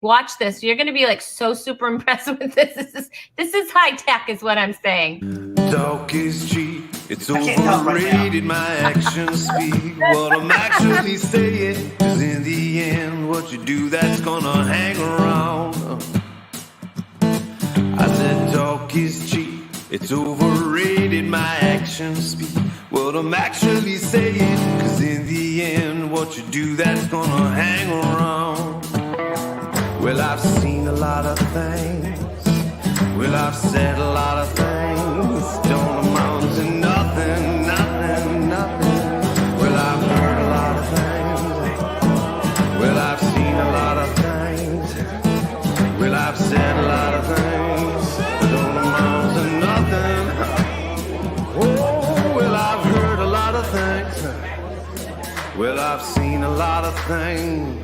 Watch this. You're going to be like so super impressed with this. This is high tech is what I'm saying. Talk is cheap. It's overrated. My actions speak what I'm actually saying. 'Cause in the end, what you do, that's gonna hang around. I said talk is cheap. It's overrated. My actions speak what I'm actually saying. 'Cause in the end, what you do, that's gonna hang around. Well, I've seen a lot of things. Well, I've said a lot of things. Don't amount to nothing, nothing, nothing. Well, I've heard a lot of things. Well, I've seen a lot of things. Well, I've said a lot of things. Don't amount to nothing. Oh, well, I've heard a lot of things. Well, I've seen a lot of things.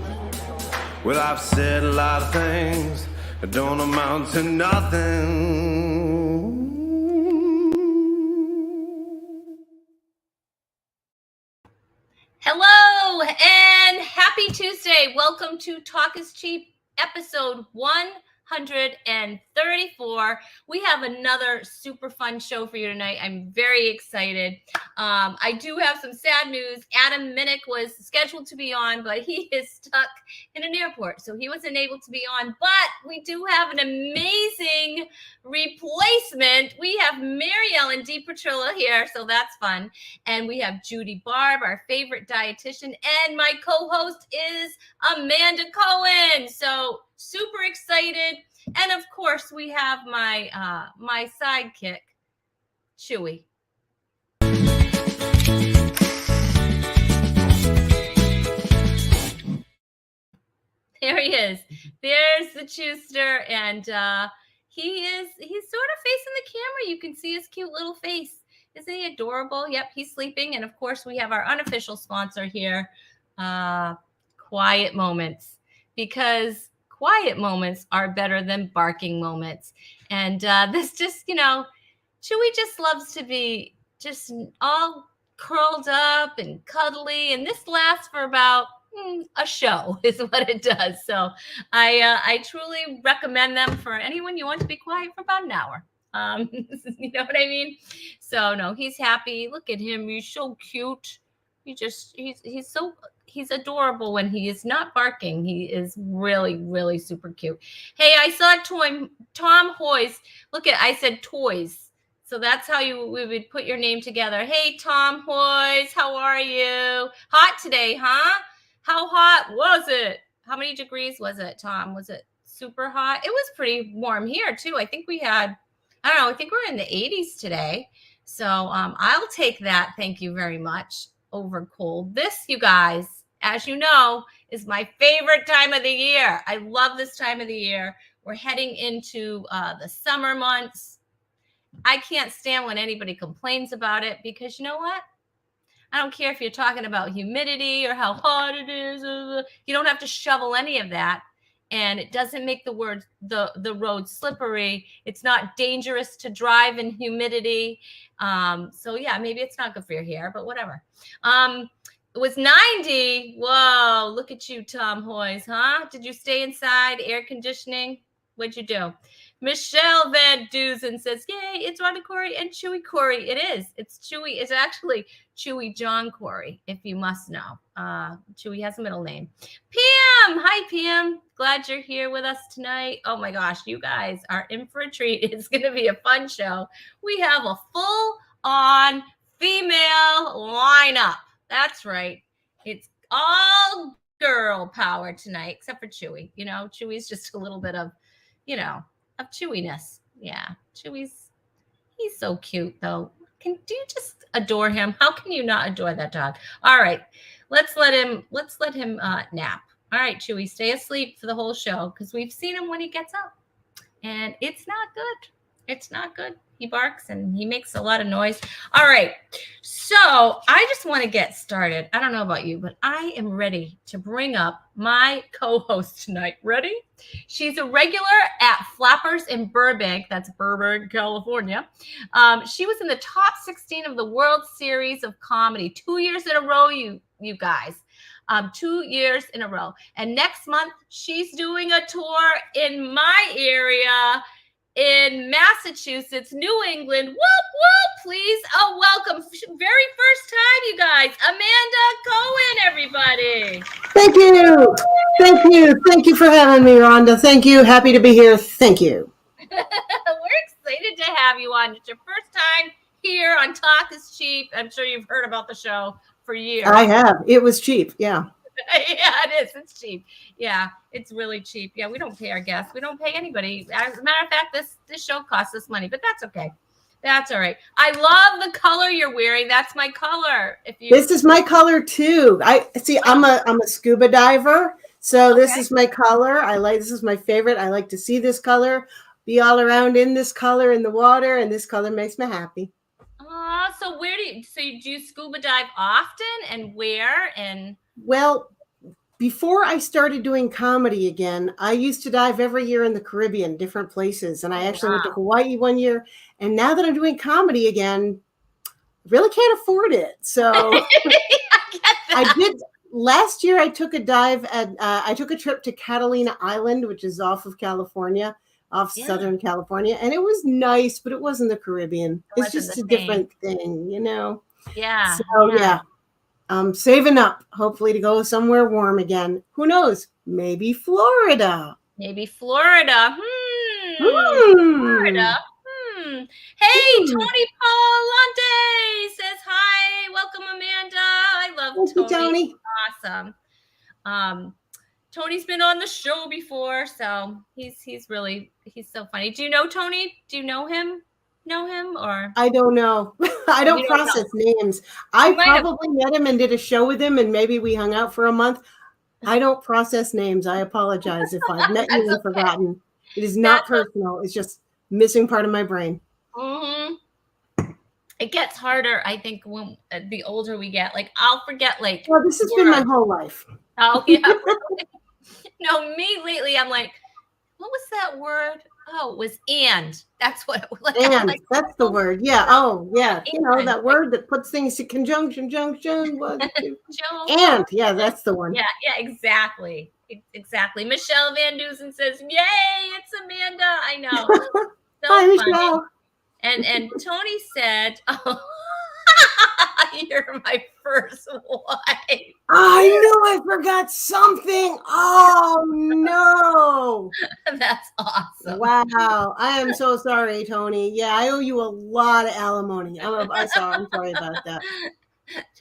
Well, I've said a lot of things that don't amount to nothing. Hello and happy Tuesday. Welcome to Talk is Cheap, episode 134. We have another super fun show for you tonight. I'm very excited. I do have some sad news. Adam Minnick was scheduled to be on, but he is stuck in an airport, so he wasn't able to be on. But we do have an amazing replacement. We have Mary Ellen DiPetrilla here, so that's fun. And we have Judy Barb, our favorite dietitian, and my co-host is Amanda Cohen. So super excited. And of course, we have my my sidekick, Chewy. There he is. There's the Chewster, and he's sort of facing the camera. You can see his cute little face. Isn't he adorable? Yep, he's sleeping. And of course, we have our unofficial sponsor here, Quiet Moments, because quiet moments are better than barking moments. And this just, Chewy just loves to be just all curled up and cuddly. And this lasts for about a show is what it does. So I truly recommend them for anyone you want to be quiet for about an hour. You know what I mean? So no, he's happy. Look at him. He's so cute. He's adorable when he is not barking. He is really, really super cute. Hey, I saw Tom Hoyes. Look at, I said toys. So that's how we would put your name together. Hey, Tom Hoyes, how are you? Hot today, huh? How hot was it? How many degrees was it, Tom? Was it super hot? It was pretty warm here too. I think we had, I don't know, I think we're in the 80s today. So I'll take that. Thank you very much. Over cold. This, you guys, as you know, is my favorite time of the year. I love this time of the year. We're heading into the summer months. I can't stand when anybody complains about it because you know what? I don't care if you're talking about humidity or how hot it is. You don't have to shovel any of that. And it doesn't make the road slippery. It's not dangerous to drive in humidity. So yeah, maybe it's not good for your hair, but whatever. It was 90. Whoa, look at you, Tom Hoyes, huh? Did you stay inside, air conditioning? What'd you do? Michelle Van Dusen says, yay, it's Rhonda Corey and Chewy Corey. It is. It's Chewy. It's actually Chewy John Corey, if you must know. Chewy has a middle name. Pam. Hi, Pam. Glad you're here with us tonight. Oh, my gosh. You guys are in for a treat. It's going to be a fun show. We have a full-on female lineup. That's right. It's all girl power tonight, except for Chewy. You know, Chewy's just a little bit of, of chewiness. Yeah, he's so cute though. Do you just adore him? How can you not adore that dog? All right, let's let him nap. All right, Chewy, stay asleep for the whole show because we've seen him when he gets up, and it's not good. It's not good. He barks and he makes a lot of noise. All right. So I just want to get started. I don't know about you, but I am ready to bring up my co-host tonight. Ready? She's a regular at Flappers in Burbank. That's Burbank, California. She was in the top 16 of the World Series of Comedy 2 years in a row, you guys. 2 years in a row. And next month, she's doing a tour in my area in Massachusetts, New England. Whoop, whoop, please. Oh, welcome. Very first time, you guys. Amanda Cohen, everybody. Thank you. Thank you. Thank you for having me, Rhonda. Thank you. Happy to be here. Thank you. We're excited to have you on. It's your first time here on Talk is Cheap. I'm sure you've heard about the show for years. I have. It was cheap. Yeah. Yeah, it is. It's cheap. Yeah, it's really cheap. Yeah, we don't pay our guests. We don't pay anybody. As a matter of fact, this show costs us money, but that's okay. That's all right. I love the color you're wearing. That's my color. This is my color too. I see. I'm a scuba diver, so this is my color. This is my favorite. I like to see this color, be all around in this color in the water, and this color makes me happy. So do you scuba dive often, and where? And well, before I started doing comedy again, I used to dive every year in the Caribbean, different places. And I actually went to Hawaii one year. And now that I'm doing comedy again, I really can't afford it. So I did. Last year, I took a dive I took a trip to Catalina Island, which is off of California, Southern California. And it was nice, but it wasn't the Caribbean. It's just a different thing, you know? Yeah. So, yeah. I'm saving up, hopefully, to go somewhere warm again. Who knows? Maybe Florida. Florida. Florida. Hey, Tony Paolante says hi. Welcome, Amanda. I love Tony. Awesome. Tony's been on the show before, so he's so funny. Do you know Tony? Do you know him? Or I don't know. I don't process names. I probably met him and did a show with him, and maybe we hung out for a month. I don't process names. I apologize if I've met you and forgotten. It is not personal. It's just missing part of my brain. Mm-hmm. It gets harder, I think, when the older we get. Like, I'll forget. Well, this has been my whole life. Oh yeah. No, me lately. I'm like, what was that word? Oh, it was and. That's what it was. And that's the word. Yeah. Oh, yeah. You know, that word that puts things to conjunction, junction. And yeah, that's the one. Yeah, exactly. Exactly. Michelle Van Dusen says, yay, it's Amanda. I know. So Hi, funny. Michelle. And Tony said, oh, you're my first wife. I knew I forgot something. Oh, no. That's awesome. Wow. I am so sorry, Tony. Yeah, I owe you a lot of alimony. I'm sorry about that.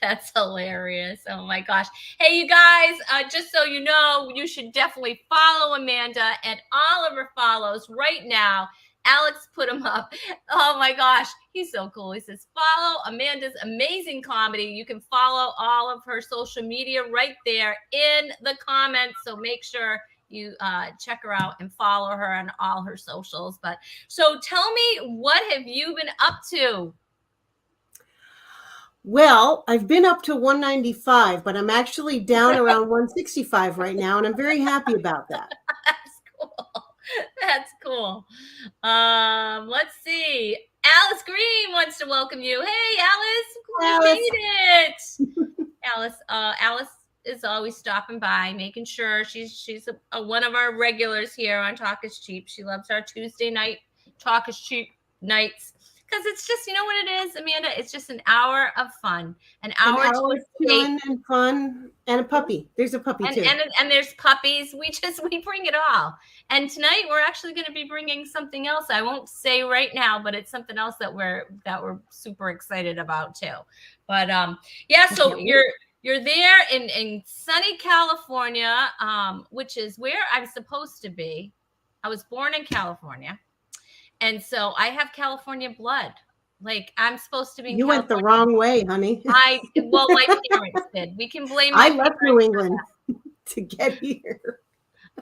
That's hilarious. Oh, my gosh. Hey, you guys, just so you know, you should definitely follow Amanda and all of her follows right now. Alex put him up. Oh my gosh, he's so cool. He says, follow Amanda's amazing comedy. You can follow all of her social media right there in the comments. So make sure you check her out and follow her on all her socials. But so tell me, what have you been up to? Well, I've been up to 195, but I'm actually down around 165 right now, and I'm very happy about that. That's cool. That's cool. Let's see. Alice Green wants to welcome you. Hey, Alice, we made it. Alice is always stopping by, making sure she's one of our regulars here on Talk is Cheap. She loves our Tuesday night Talk is Cheap nights. Because it's just, you know what it is, Amanda? It's just an hour of fun. An hour of chilling and fun. And a puppy. There's a puppy too. And there's puppies. We bring it all. And tonight we're actually going to be bringing something else. I won't say right now, but it's something else that we're super excited about too. But yeah, so you're there in sunny California, which is where I'm supposed to be. I was born in California. And so I have California blood. Like, I'm supposed to be in California. Went the wrong way, honey. My parents did. We can blame I left New England to get here.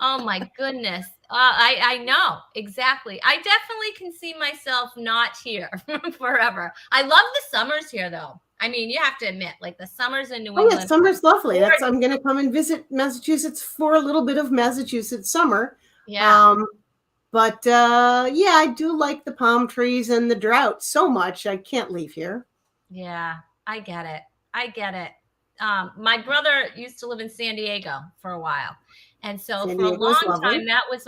Oh my goodness. I know exactly. I definitely can see myself not here forever. I love the summers here, though. I mean, you have to admit, like the summers in New Oh yeah, England. summer's lovely. Gorgeous. I'm going to come and visit Massachusetts for a little bit of Massachusetts summer. Yeah. But yeah, I do like the palm trees and the drought so much. I can't leave here. Yeah, I get it. I get it. My brother used to live in San Diego for a while, and so San for a Diego is long lovely. time that was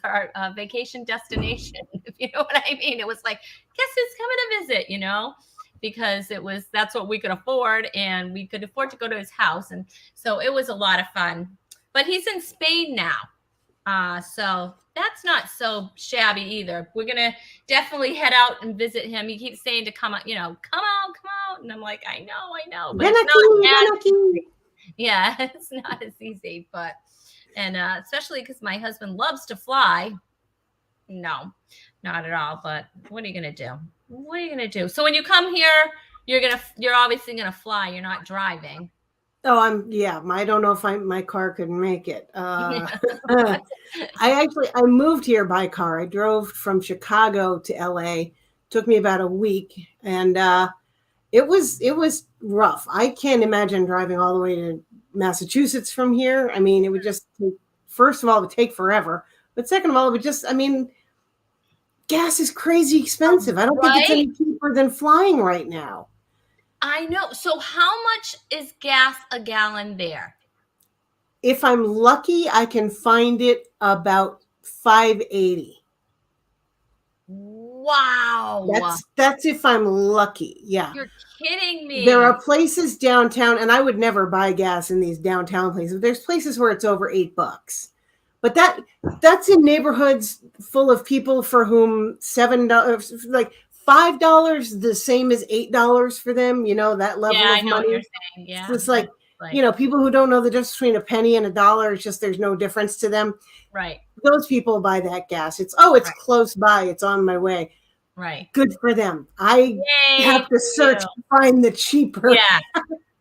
our vacation destination. If you know what I mean, it was like, guess who's coming to visit? You know, because that's what we could afford, and we could afford to go to his house, and so it was a lot of fun. But he's in Spain now, so that's not so shabby either. We're gonna definitely head out and visit him. He keeps saying to come out, come out, and I'm like, I know, but it's not as easy. Yeah, it's not as easy, but especially because my husband loves to fly. No, not at all. But what are you gonna do? What are you gonna do? So when you come here, you're obviously gonna fly. You're not driving. Oh, I don't know if my car could make it. I moved here by car. I drove from Chicago to LA. Took me about a week, and it was rough. I can't imagine driving all the way to Massachusetts from here. I mean, it would just first of all, it would take forever. But second of all, it would just, I mean, gas is crazy expensive. I don't think it's any cheaper than flying right now. I know. So how much is gas a gallon there? If I'm lucky, I can find it about $5.80. Wow. That's if I'm lucky. Yeah. You're kidding me. There are places downtown, and I would never buy gas in these downtown places. There's places where it's over $8. But that's in neighborhoods full of people for whom $7, like $5, the same as $8 for them. You know, that level of money. What you're saying. Yeah. It's like, people who don't know the difference between a penny and a dollar. It's just there's no difference to them. Right. Those people buy that gas. It's close by. It's on my way. Right. Good for them. I have to search to find the cheaper. Yeah.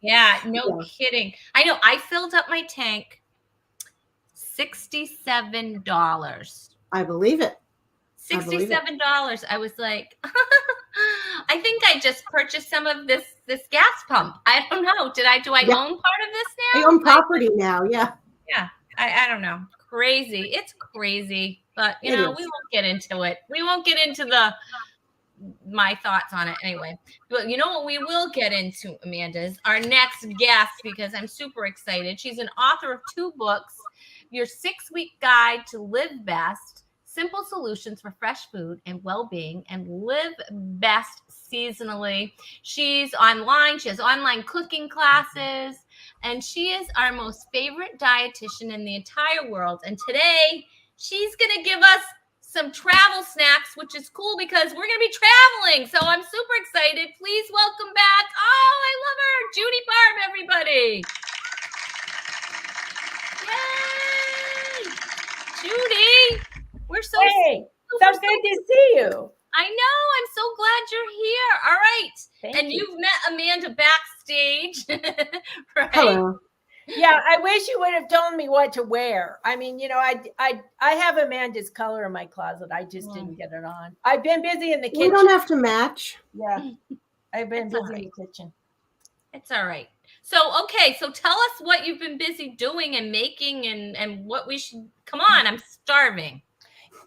Yeah. No kidding. I know. I filled up my tank. $67. I believe it. $67. I was like, I think I just purchased some of this gas pump. I don't know. Do I own part of this now? I own property now. Yeah. Yeah. I don't know. Crazy. It's crazy. But we won't get into it. We won't get into my thoughts on it anyway. But you know what we will get into, Amanda, is our next guest, because I'm super excited. She's an author of 2 books. Your 6-week guide to live best, simple solutions for fresh food and well-being, and live best seasonally. She's online. She has online cooking classes, and she is our most favorite dietitian in the entire world. And today she's going to give us some travel snacks, which is cool because we're going to be traveling. So I'm super excited. Please welcome back. Oh, I love her. Judy Barb, everybody. Yay! Judy, we're so good to see you. I know. I'm so glad you're here. All right. Thank you. You've met Amanda backstage, right? Hello. Yeah, I wish you would have told me what to wear. I mean, I have Amanda's color in my closet. I just didn't get it on. I've been busy in the kitchen. We don't have to match. Yeah, I've been busy in the kitchen. It's all right. So, okay. So tell us what you've been busy doing and making and what we should, come on, I'm starving.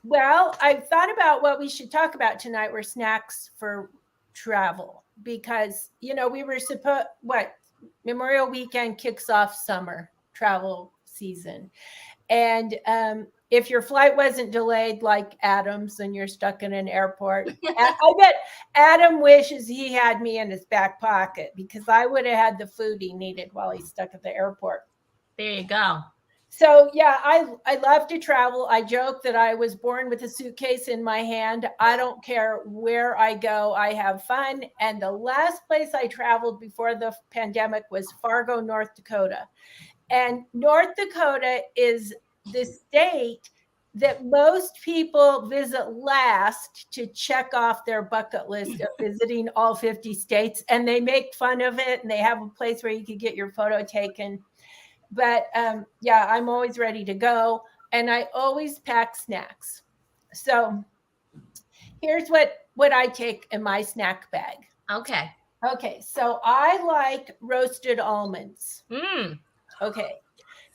Well, I thought about what we should talk about tonight were snacks for travel because, we were Memorial Weekend kicks off summer travel season. And if your flight wasn't delayed like Adam's and you're stuck in an airport, I bet Adam wishes he had me in his back pocket because I would have had the food he needed while he's stuck at the airport. There you go. So, yeah, I love to travel. I joke that I was born with a suitcase in my hand. I don't care where I go. I have fun. And the last place I traveled before the pandemic was Fargo, North Dakota. And North Dakota is the state that most people visit last to check off their bucket list of visiting all 50 states. And they make fun of it. And they have a place where you could get your photo taken. But yeah, I'm always ready to go, and I always pack snacks. So here's what I take in my snack bag. Okay. Okay, so I like roasted almonds. Mm. Okay,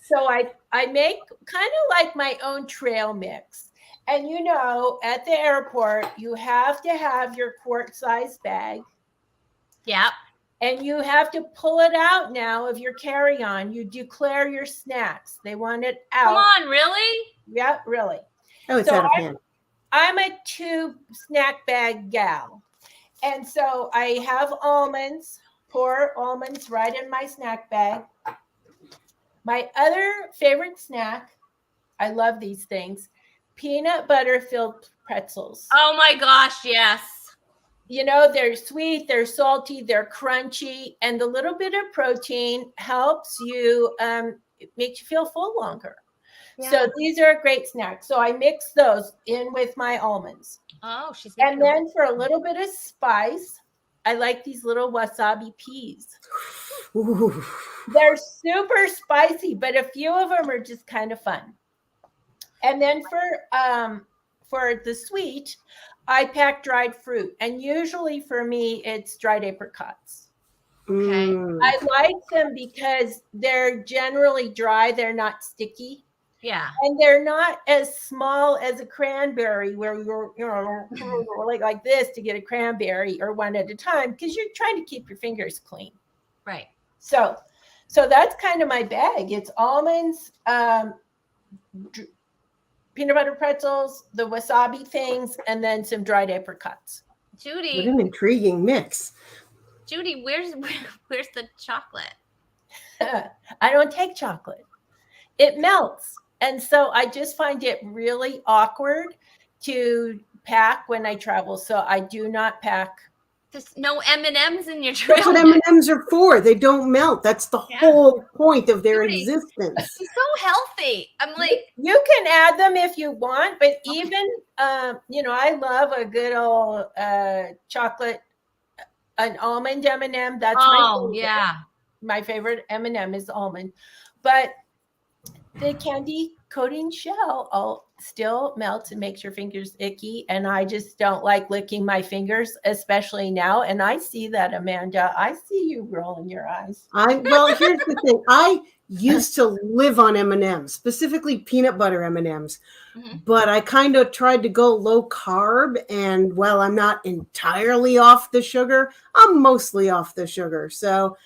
so I make kind of like my own trail mix. And you know, at the airport, you have to have your quart size bag. Yep. And you have to pull it out now of your carry on. You declare your snacks. They want it Come out. on, really? Yeah, really. Oh, it's So out of hand. I'm a tube snack bag gal. And so I have almonds, pour almonds right in my snack bag. My other favorite snack, I love these things, peanut butter filled pretzels. Oh my gosh, yes. You know, they're sweet, they're salty, they're crunchy, and the little bit of protein helps you, it makes you feel full longer. Yeah. So these are a great snack. So I mix those in with my almonds. Oh, she's And making then for a little bit of spice, I like these little wasabi peas. Ooh. They're super spicy, but a few of them are just kind of fun. And then for the sweet, I pack dried fruit, and usually for me, it's dried apricots. Okay. I like them because they're generally dry; they're not sticky, Yeah. and they're not as small as a cranberry, where you're like this to get a cranberry or one at a time because you're trying to keep your fingers clean. Right. So that's kind of my bag. It's almonds, peanut butter pretzels, the wasabi things, and then some dried apricots. What Judy, an intriguing mix. where's the chocolate? I don't take chocolate. It melts. And so I just find it really awkward to pack when I travel. So I do not pack. There's no M&Ms in your That's what trail. M&Ms are for. They don't melt. That's the whole point of their Judy. existence. She's so healthy. I'm like, You can add them if you want, but even, you know, I love a good old chocolate, an almond M&M. That's my favorite. yeah. My favorite M&M is almond. But the candy coating shell still melts and makes your fingers icky. And I just don't like licking my fingers, especially now. And I see that, Amanda. I see you rolling your eyes. Well, here's the thing. I used to live on M&Ms, specifically peanut butter M&Ms. But I kind of tried to go low carb. And while I'm not entirely off the sugar, I'm mostly off the sugar. So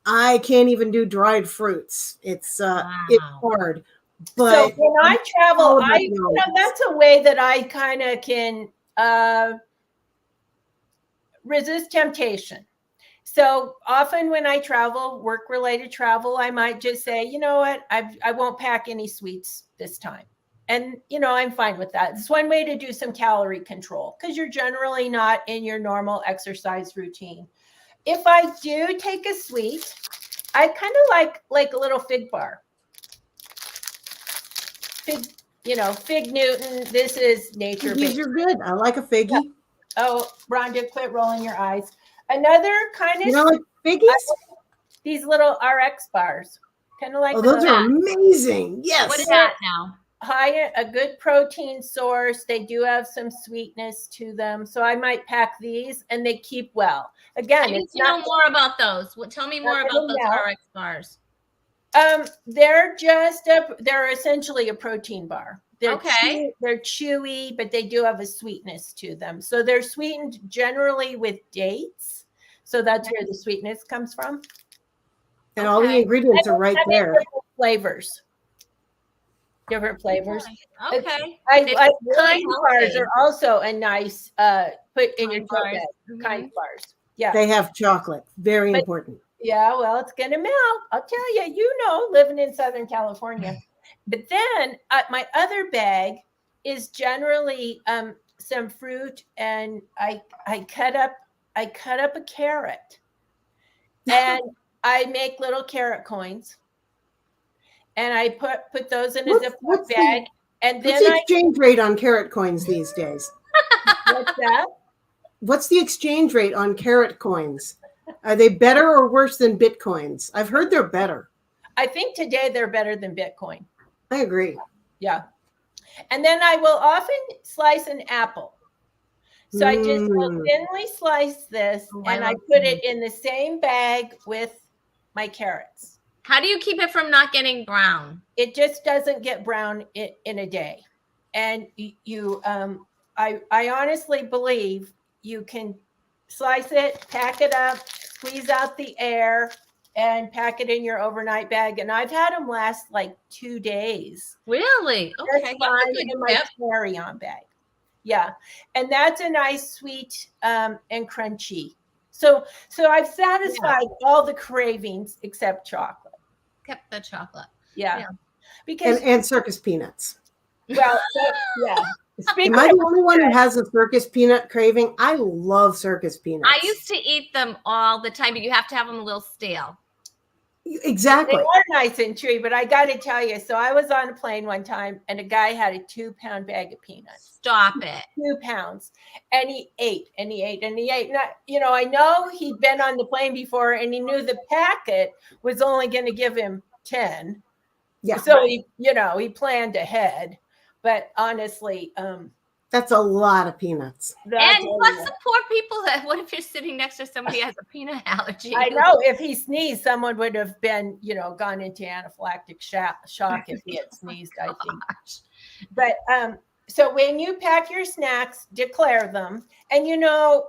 I can't even do dried fruits. It's hard. But so when I travel, that's a way that I kind of can resist temptation. So often when I travel, work-related travel, I might just say, you know what, I won't pack any sweets this time. And, you know, I'm fine with that. It's one way to do some calorie control because you're generally not in your normal exercise routine. If I do take a sweet, I kind of like a little fig bar. Fig Newton. This is nature. These are good. I like a figgy. Yeah. Oh, Rhonda, quit rolling your eyes. Another kind of, you know, like figgies? These little RX bars, kind of like. Oh, those are amazing. Yes. What is that now? A good protein source. They do have some sweetness to them, so I might pack these, and they keep well. Again, I need to know more about those. Tell me more about those RX bars. They're essentially a protein bar. They're chewy, but they do have a sweetness to them. So they're sweetened generally with dates. So that's where the sweetness comes from. And all the ingredients are right there. Different flavors. Okay. Kind bars are also a nice put in your bag. Kind bars. Yeah. They have chocolate. Very important. Yeah, well, it's going to melt. I'll tell you, living in Southern California. But then my other bag is generally some fruit, and I cut up a carrot, and I make little carrot coins, and I put those in a Ziploc bag. And then what's the exchange rate on carrot coins these days? What's that? What's the exchange rate on carrot coins? Are they better or worse than Bitcoins? I've heard they're better. I think today they're better than Bitcoin. I agree. Yeah. And then I will often slice an apple. So I just will thinly slice this and I put it in the same bag with my carrots. How do you keep it from not getting brown? It just doesn't get brown in a day. And I honestly believe you can slice it, pack it up, squeeze out the air, and pack it in your overnight bag. And I've had them last like 2 days. Really? Okay. That's fine in my carry-on bag. Yeah. And that's a nice sweet and crunchy. So I've satisfied all the cravings except chocolate. Kept the chocolate. Yeah. Because and circus peanuts. well, yeah. Am I the only one who has a circus peanut craving? I love circus peanuts. I used to eat them all the time, but you have to have them a little stale. Exactly. They are nice and chewy, but I got to tell you, so I was on a plane one time and a guy had a 2-pound bag of peanuts. Stop it. 2 pounds. And he ate and he ate and he ate. And I know he'd been on the plane before and he knew the packet was only going to give him 10. Yeah. So he planned ahead. But honestly, that's a lot of peanuts. And plus the poor people what if you're sitting next to somebody who has a peanut allergy? I know if he sneezed, someone would have been, gone into anaphylactic shock if he had sneezed, I think. But so when you pack your snacks, declare them. And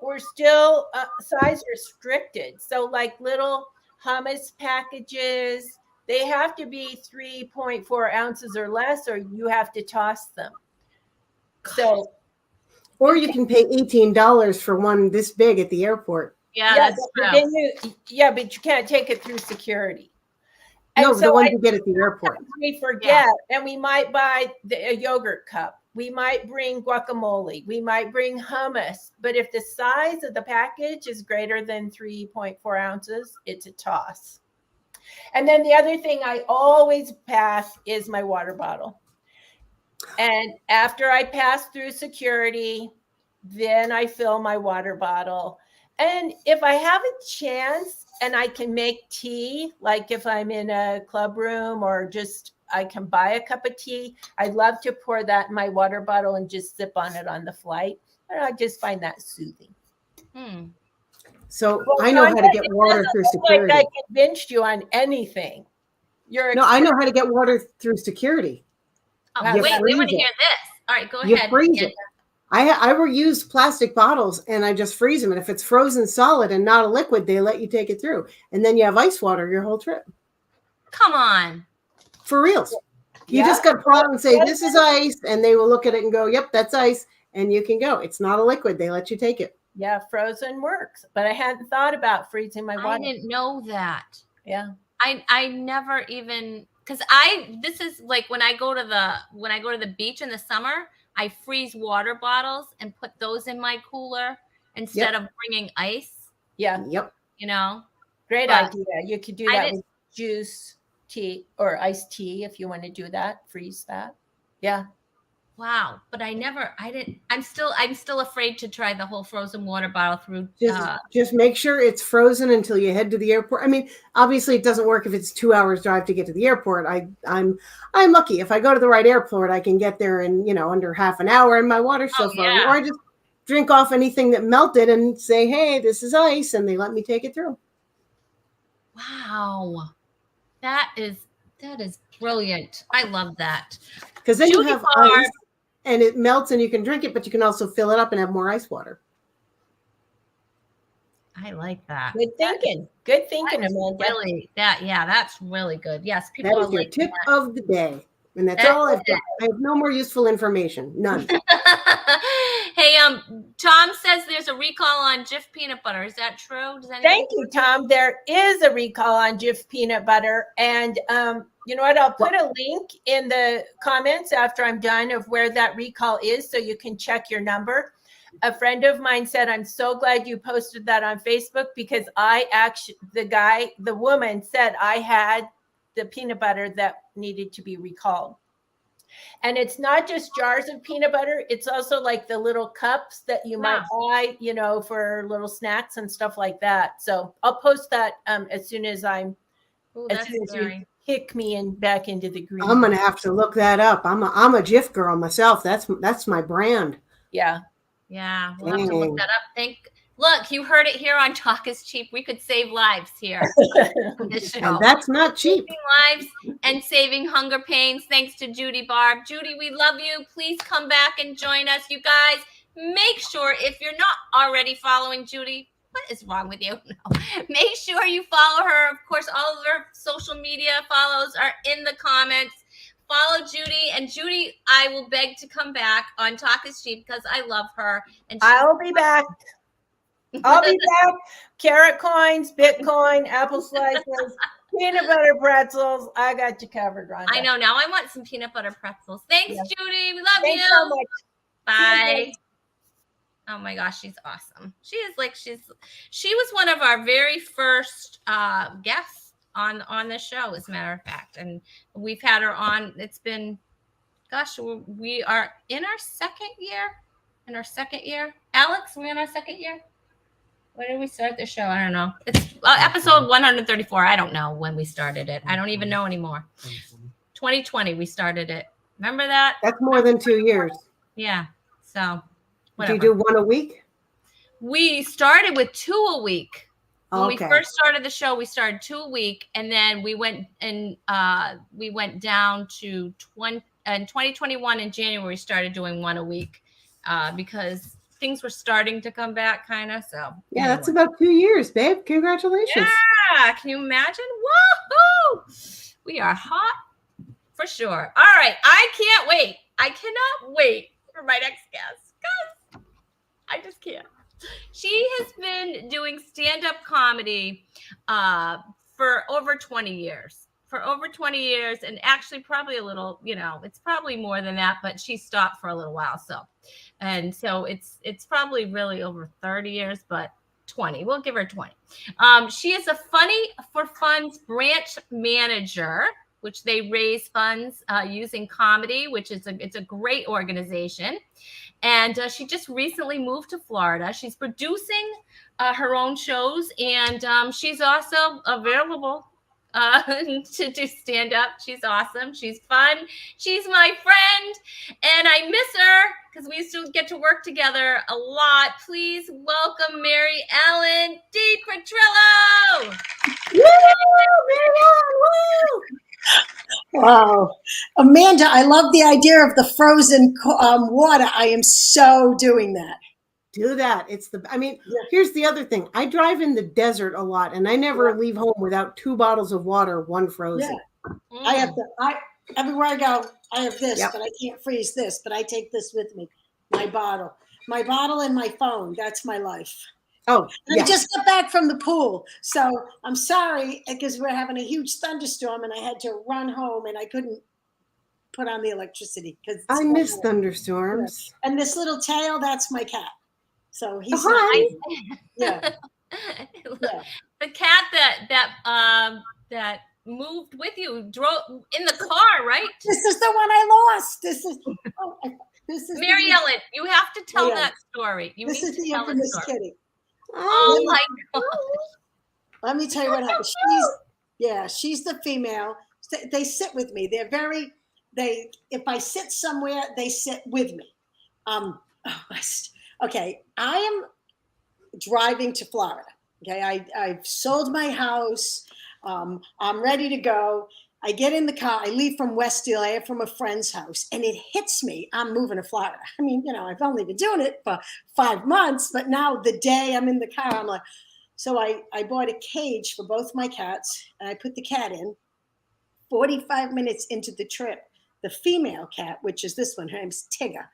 we're still size restricted. So like little hummus packages, they have to be 3.4 ounces or less, or you have to toss them. So, or you can pay $18 for one this big at the airport. Yeah, that's true. But you can't take it through security. And no, so the ones you get at the airport. We forget, and we might buy a yogurt cup. We might bring guacamole. We might bring hummus. But if the size of the package is greater than 3.4 ounces, it's a toss. And then the other thing I always pass is my water bottle. And after I pass through security, then I fill my water bottle. And if I have a chance and I can make tea, like if I'm in a club room or just I can buy a cup of tea, I'd love to pour that in my water bottle and just sip on it on the flight. And I just find that soothing. So I know how to get water through security. Like I convinced you on anything. I know how to get water through security. Oh, wait, we want to hear this. All right, go ahead. You freeze it. I will use plastic bottles and I just freeze them. And if it's frozen solid and not a liquid, they let you take it through. And then you have ice water your whole trip. Come on. For reals. You just got to pull out and say, this is ice. And they will look at it and go, yep, that's ice. And you can go. It's not a liquid. They let you take it. Yeah, frozen works. But I hadn't thought about freezing my water. I didn't know that. Yeah. I never even, because this is like when I go to the beach in the summer, I freeze water bottles and put those in my cooler instead of bringing ice. Yeah. Yep. Great idea. You could do that with juice, tea, or iced tea if you want to do that. Freeze that. Yeah. Wow. But I'm still afraid to try the whole frozen water bottle through. Just make sure it's frozen until you head to the airport. I mean, obviously it doesn't work if it's 2 hours drive to get to the airport. I'm lucky. If I go to the right airport, I can get there in, under half an hour and my water's still frozen. Or I just drink off anything that melted and say, hey, this is ice. And they let me take it through. Wow. That is brilliant. I love that. Because then you have ice and it melts and you can drink it, but you can also fill it up and have more ice water. I like that. Good thinking. Good thinking, Amanda. Really, that's really good. Yes, people that is your tip of the day. And that's all I've got. I have no more useful information. None. Hey, Tom says there's a recall on Jif peanut butter. Is that true? Thank you, Tom. There is a recall on Jif peanut butter. And you know what? I'll put a link in the comments after I'm done of where that recall is so you can check your number. A friend of mine said, I'm so glad you posted that on Facebook because the woman said I had the peanut butter that needed to be recalled. And it's not just jars of peanut butter. It's also like the little cups that you might buy, for little snacks and stuff like that. So I'll post that as soon as hick me back into the green. I'm gonna have to look that up. I'm a Jif girl myself. That's my brand. Yeah. Yeah, we'll have to look that up. Look, you heard it here on Talk is Cheap. We could save lives here on this show. And that's not cheap. Saving lives and saving hunger pains. Thanks to Judy Barb. Judy, we love you. Please come back and join us. You guys, make sure if you're not already following Judy, what is wrong with you? No. Make sure you follow her. Of course, all of her social media follows are in the comments. Follow Judy, and Judy, I will beg to come back on Talk is Cheap because I love her. And I'll be back. I'll be back. Carrot coins, Bitcoin, apple slices, peanut butter pretzels. I got you covered, Rhonda. I know. Now I want some peanut butter pretzels. Thanks, Judy. We love Thanks you. so much. Bye. Oh my gosh, she's awesome. She was one of our very first guests on the show, as a matter of fact. And we've had her on. It's been, gosh, we are in our second year. Alex, we're in our second year. When did we start the show? I don't know. It's episode 134. I don't know when we started it. I don't even know anymore. 2020, we started it. Remember that? That's more than 2 years. Yeah. So, whatever. Do you do one a week? We started with 2 a week. When we Okay. first started the show, we started 2 a week, and then we went down to 2021 in January. We started doing 1 a week because things were starting to come back, kind of. So yeah, that's about 2 years, babe. Congratulations. Yeah, can you imagine? Woohoo! We are hot for sure. All right, I can't wait. I cannot wait for my next guest. Guys, I just can't. She has been doing stand-up comedy for over 20 years. And actually probably a little, it's probably more than that, but she stopped for a little while. So it's probably really over 30 years, but 20. We'll give her 20. She is a Funny for Funds branch manager, which they raise funds using comedy, which is it's a great organization. And she just recently moved to Florida. She's producing her own shows, and she's also available to do stand up. She's awesome. She's fun. She's my friend, and I miss her because we used to get to work together a lot. Please welcome Mary Ellen DiPetrillo. Woo, Mary Ellen, woo! Wow, Amanda, I love the idea of the frozen water. I am so doing that. Do that. Here's the other thing. I drive in the desert a lot, and I never leave home without 2 bottles of water, 1 frozen. Yeah. Everywhere I go, I have this, but I can't freeze this, but I take this with me. My bottle and my phone. That's my life. Oh, I just got back from the pool, so I'm sorry because we're having a huge thunderstorm, and I had to run home, and I couldn't put on the electricity because I miss thunderstorms. Yeah. And this little tail, that's my cat. So he's The cat that moved with you drove in the car, right? This is the one I lost. This is Mary Ellen. You have to tell that story. This is the infamous kitty. Oh my God. Let me tell you what happened. She's the female. They sit with me. If I sit somewhere, they sit with me. Okay, I am driving to Florida. Okay, I've sold my house. I'm ready to go. I get in the car. I leave from West LA from a friend's house, and it hits me. I'm moving to Florida. I mean, I've only been doing it for 5 months, but now the day I'm in the car, I'm like, so I bought a cage for both my cats, and I put the cat in. 45 minutes into the trip, the female cat, which is this one, her name's Tigger,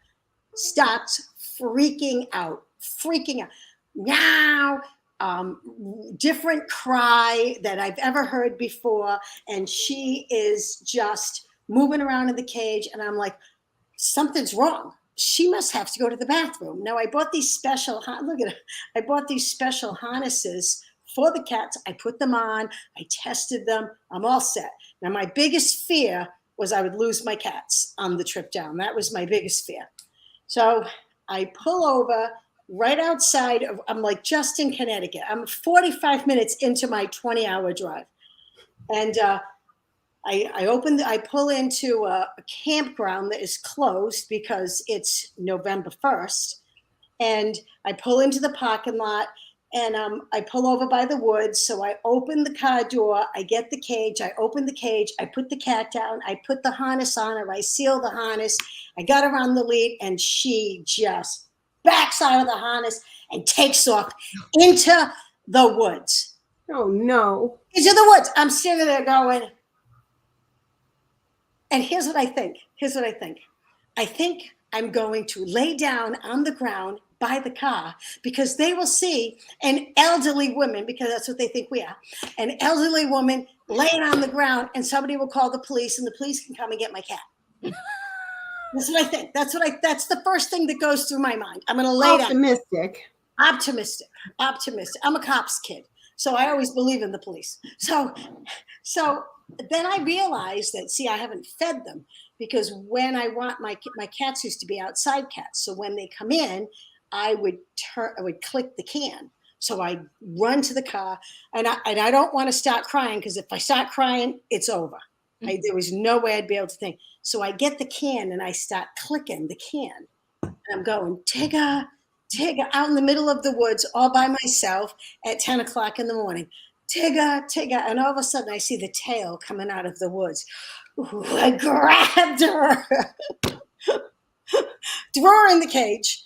starts freaking out. Meow. Different cry that I've ever heard before. And she is just moving around in the cage. And I'm like, something's wrong. She must have to go to the bathroom. Now I bought these special, I bought these special harnesses for the cats. I put them on, I tested them. I'm all set. Now my biggest fear was I would lose my cats on the trip down. That was my biggest fear. So I pull over right outside of, I'm like just in Connecticut. I'm 45 minutes into my 20-hour drive. And I pull into a campground that is closed because it's November 1st. And I pull into the parking lot, and I pull over by the woods. So I open the car door, I get the cage, I open the cage, I put the cat down, I put the harness on her, I seal the harness, I got her on the lead, and she just backs out of the harness and takes off into the woods. Oh no. Into the woods. I'm sitting there going, and here's what I think. I think I'm going to lay down on the ground by the car because they will see an elderly woman, because that's what they think we are, an elderly woman laying on the ground, and somebody will call the police, and the police can come and get my cat. That's what I think. That's the first thing that goes through my mind. I'm going to lay down. Optimistic. I'm a cop's kid, so I always believe in the police. So then I realized that, see, I haven't fed them, because when I want my cats used to be outside cats. So when they come in, I would click the can. So I run to the car, and I don't want to start crying, because if I start crying, it's over. There was no way I'd be able to think. So I get the can and I start clicking the can. And I'm going, Tigger, out in the middle of the woods all by myself at 10 o'clock in the morning. Tigger. And all of a sudden I see the tail coming out of the woods. Ooh, I grabbed her, threw her in the cage,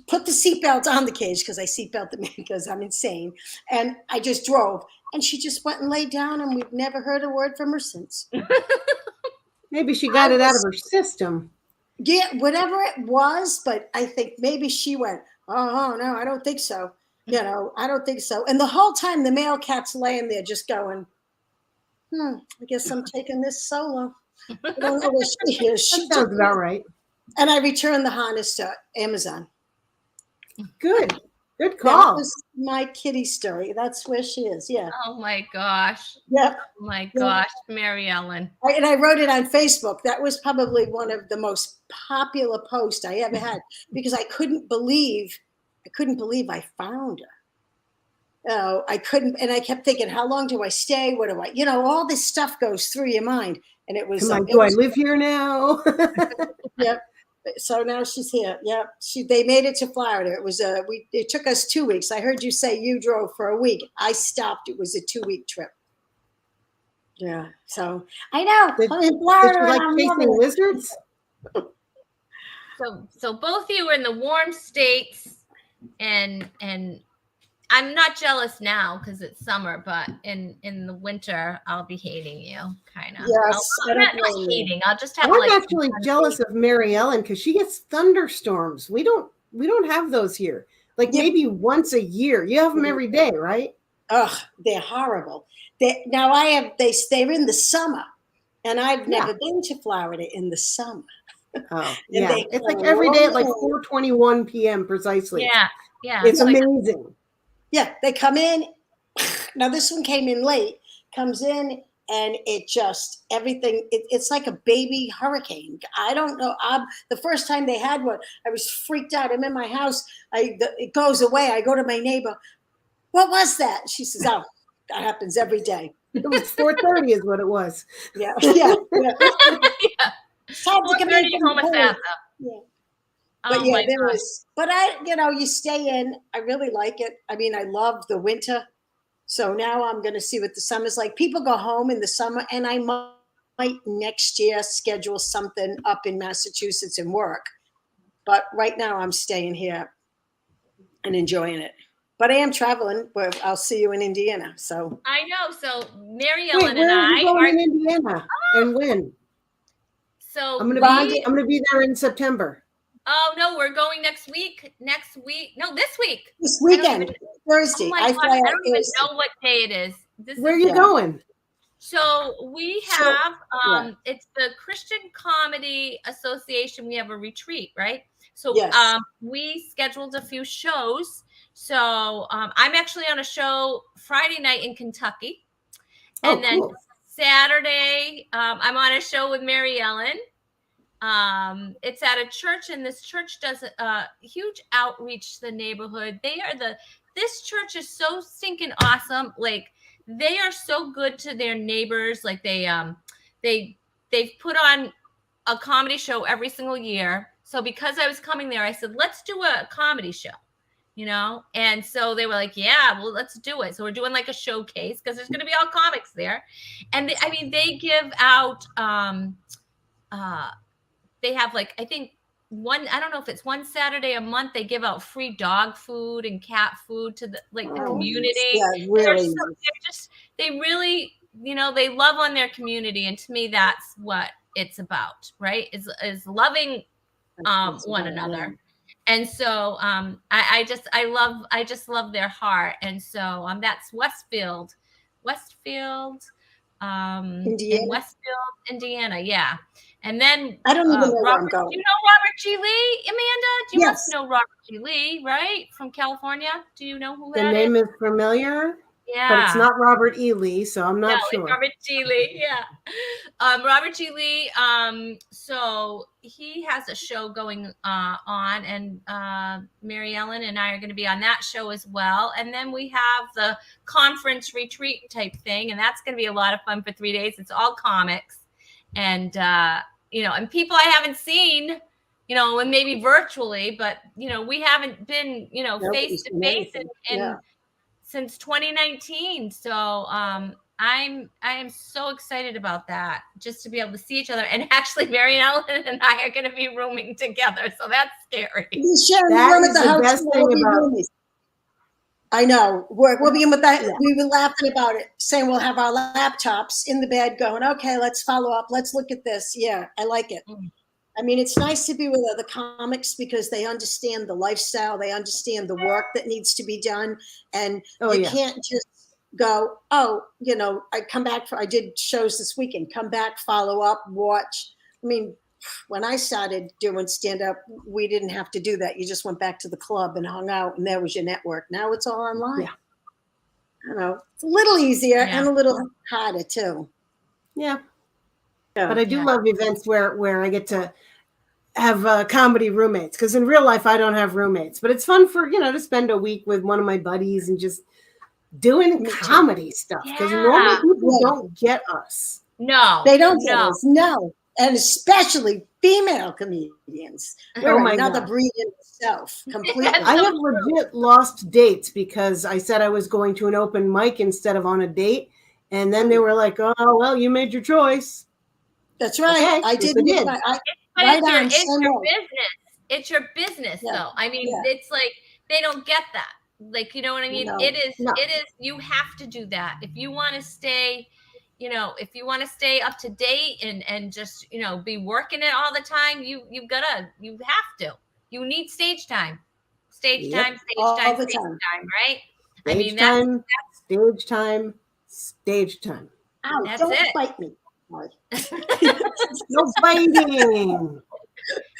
put the seatbelt on the cage, because I seatbelted me because I'm insane. And I just drove, and she just went and laid down, and we've never heard a word from her since. Maybe she got it out of her system. Yeah, whatever it was, but I think maybe she went, oh no, I don't think so. I don't think so. And the whole time the male cat's laying there just going, I guess I'm taking this solo. I don't know where she is. That sounds about right. And I returned the harness to Amazon. Good call. That was my kitty story. That's where she is. Yeah. Oh my gosh. Yep. Oh my gosh, Mary Ellen. And I wrote it on Facebook. That was probably one of the most popular posts I ever had, because I couldn't believe I found her. I couldn't, and I kept thinking, how long do I stay? What do I, all this stuff goes through your mind. And it was like, do I live here now? Yep. So now she's here. Yep. They made it to Florida. It was it took us 2 weeks. I heard you say you drove for a week. I stopped. It was a 2-week trip. Yeah. So I know. I'm in Florida. Did you like chasing lizards? So both of you are in the warm states, and I'm not jealous now because it's summer, but in the winter I'll be hating you, kind of. Yes, I'm not hating. I'll just have. I'm actually jealous of Mary Ellen because she gets thunderstorms. We don't have those here. Maybe once a year. You have them every day, right? Ugh, they're horrible. They're in the summer, and I've never been to Florida in the summer. Oh, yeah. It's like every day at 4:21 p.m. precisely. Yeah. It's amazing. Yeah, they come in. Now this one came in late, comes in, and it just, everything, it's like a baby hurricane. I don't know. The first time they had one, I was freaked out. I'm in my house. It goes away. I go to my neighbor. What was that? She says, oh, that happens every day. It was 4:30 is what it was. Yeah. Yeah. It's time to come in from the pool. Yeah. But yeah, there was, but you stay in. I really like it. I mean, I love the winter. So now I'm going to see what the summer's like. People go home in the summer, and I might next year schedule something up in Massachusetts and work. But right now I'm staying here and enjoying it. But I am traveling. Where I'll see you in Indiana. So I know. So Mary Ellen where and are I you going in Indiana, and when? So I'm gonna be there in September. Oh no, we're going next week. No, this week. This weekend, Thursday. Oh my gosh, I don't even know what day it is. Where are you going? So we have it's the Christian Comedy Association. We have a retreat, right? So we scheduled a few shows. So I'm actually on a show Friday night in Kentucky. And then Saturday, I'm on a show with Mary Ellen. It's at a church, and this church does a huge outreach to the neighborhood. This church is so stinking awesome. Like, they are so good to their neighbors. Like they've put on a comedy show every single year. So because I was coming there, I said, let's do a comedy show, And so they were like, yeah, well, let's do it. So we're doing like a showcase because there's going to be all comics there. And they give out, they have like, I think I don't know if it's one Saturday a month, they give out free dog food and cat food to the community. Yeah, really. They really, they love on their community. And to me, that's what it's about, right? Is loving one another. And so I just love their heart. And so that's Westfield, Indiana. Yeah. And then I don't even know where I'm going. Do you know Robert G. Lee, Amanda? You Yes. must know Robert G. Lee, right? From California. Do you know who The that name is familiar. Yeah. But it's not Robert E. Lee, so I'm not sure. It's Robert G. Lee, yeah. Robert G. Lee, so he has a show going on, and Mary Ellen and I are going to be on that show as well. And then we have the conference retreat type thing, and that's going to be a lot of fun for 3 days. It's all comics. And, and people I haven't seen, and maybe virtually, but, we haven't been, face to face since 2019. So I am so excited about that, just to be able to see each other. And actually, Mary Ellen and I are going to be rooming together. So that's scary. That is the best thing about it. I know. We'll be in with that. Yeah. We were laughing about it, saying we'll have our laptops in the bed going, okay, let's follow up. Let's look at this. Yeah, I like it. I mean, it's nice to be with other comics because they understand the lifestyle. They understand the work that needs to be done. And you can't just go, I did shows this weekend, come back, follow up, watch. I mean, when I started doing stand-up, we didn't have to do that. You just went back to the club and hung out, and there was your network. Now it's all online. Yeah. It's a little easier and a little harder too. Yeah. But I do love events where I get to have comedy roommates, because in real life I don't have roommates. But it's fun for to spend a week with one of my buddies and just doing comedy stuff, because normal people don't get us. No, they don't get us. No. And especially female comedians. We're another breed in itself, completely. I have legit lost dates because I said I was going to an open mic instead of on a date. And then they were like, oh, well, you made your choice. That's right. Okay, I did. It's your business. It's your business, though. I mean, it's like they don't get that. Like, you know what I mean? No. It is, you have to do that. If you want to stay... if you want to stay up to date and just, be working it all the time, you have to. You need stage time. Stage time, right? Stage time, stage time. Ow, that's don't it. Bite me. No biting.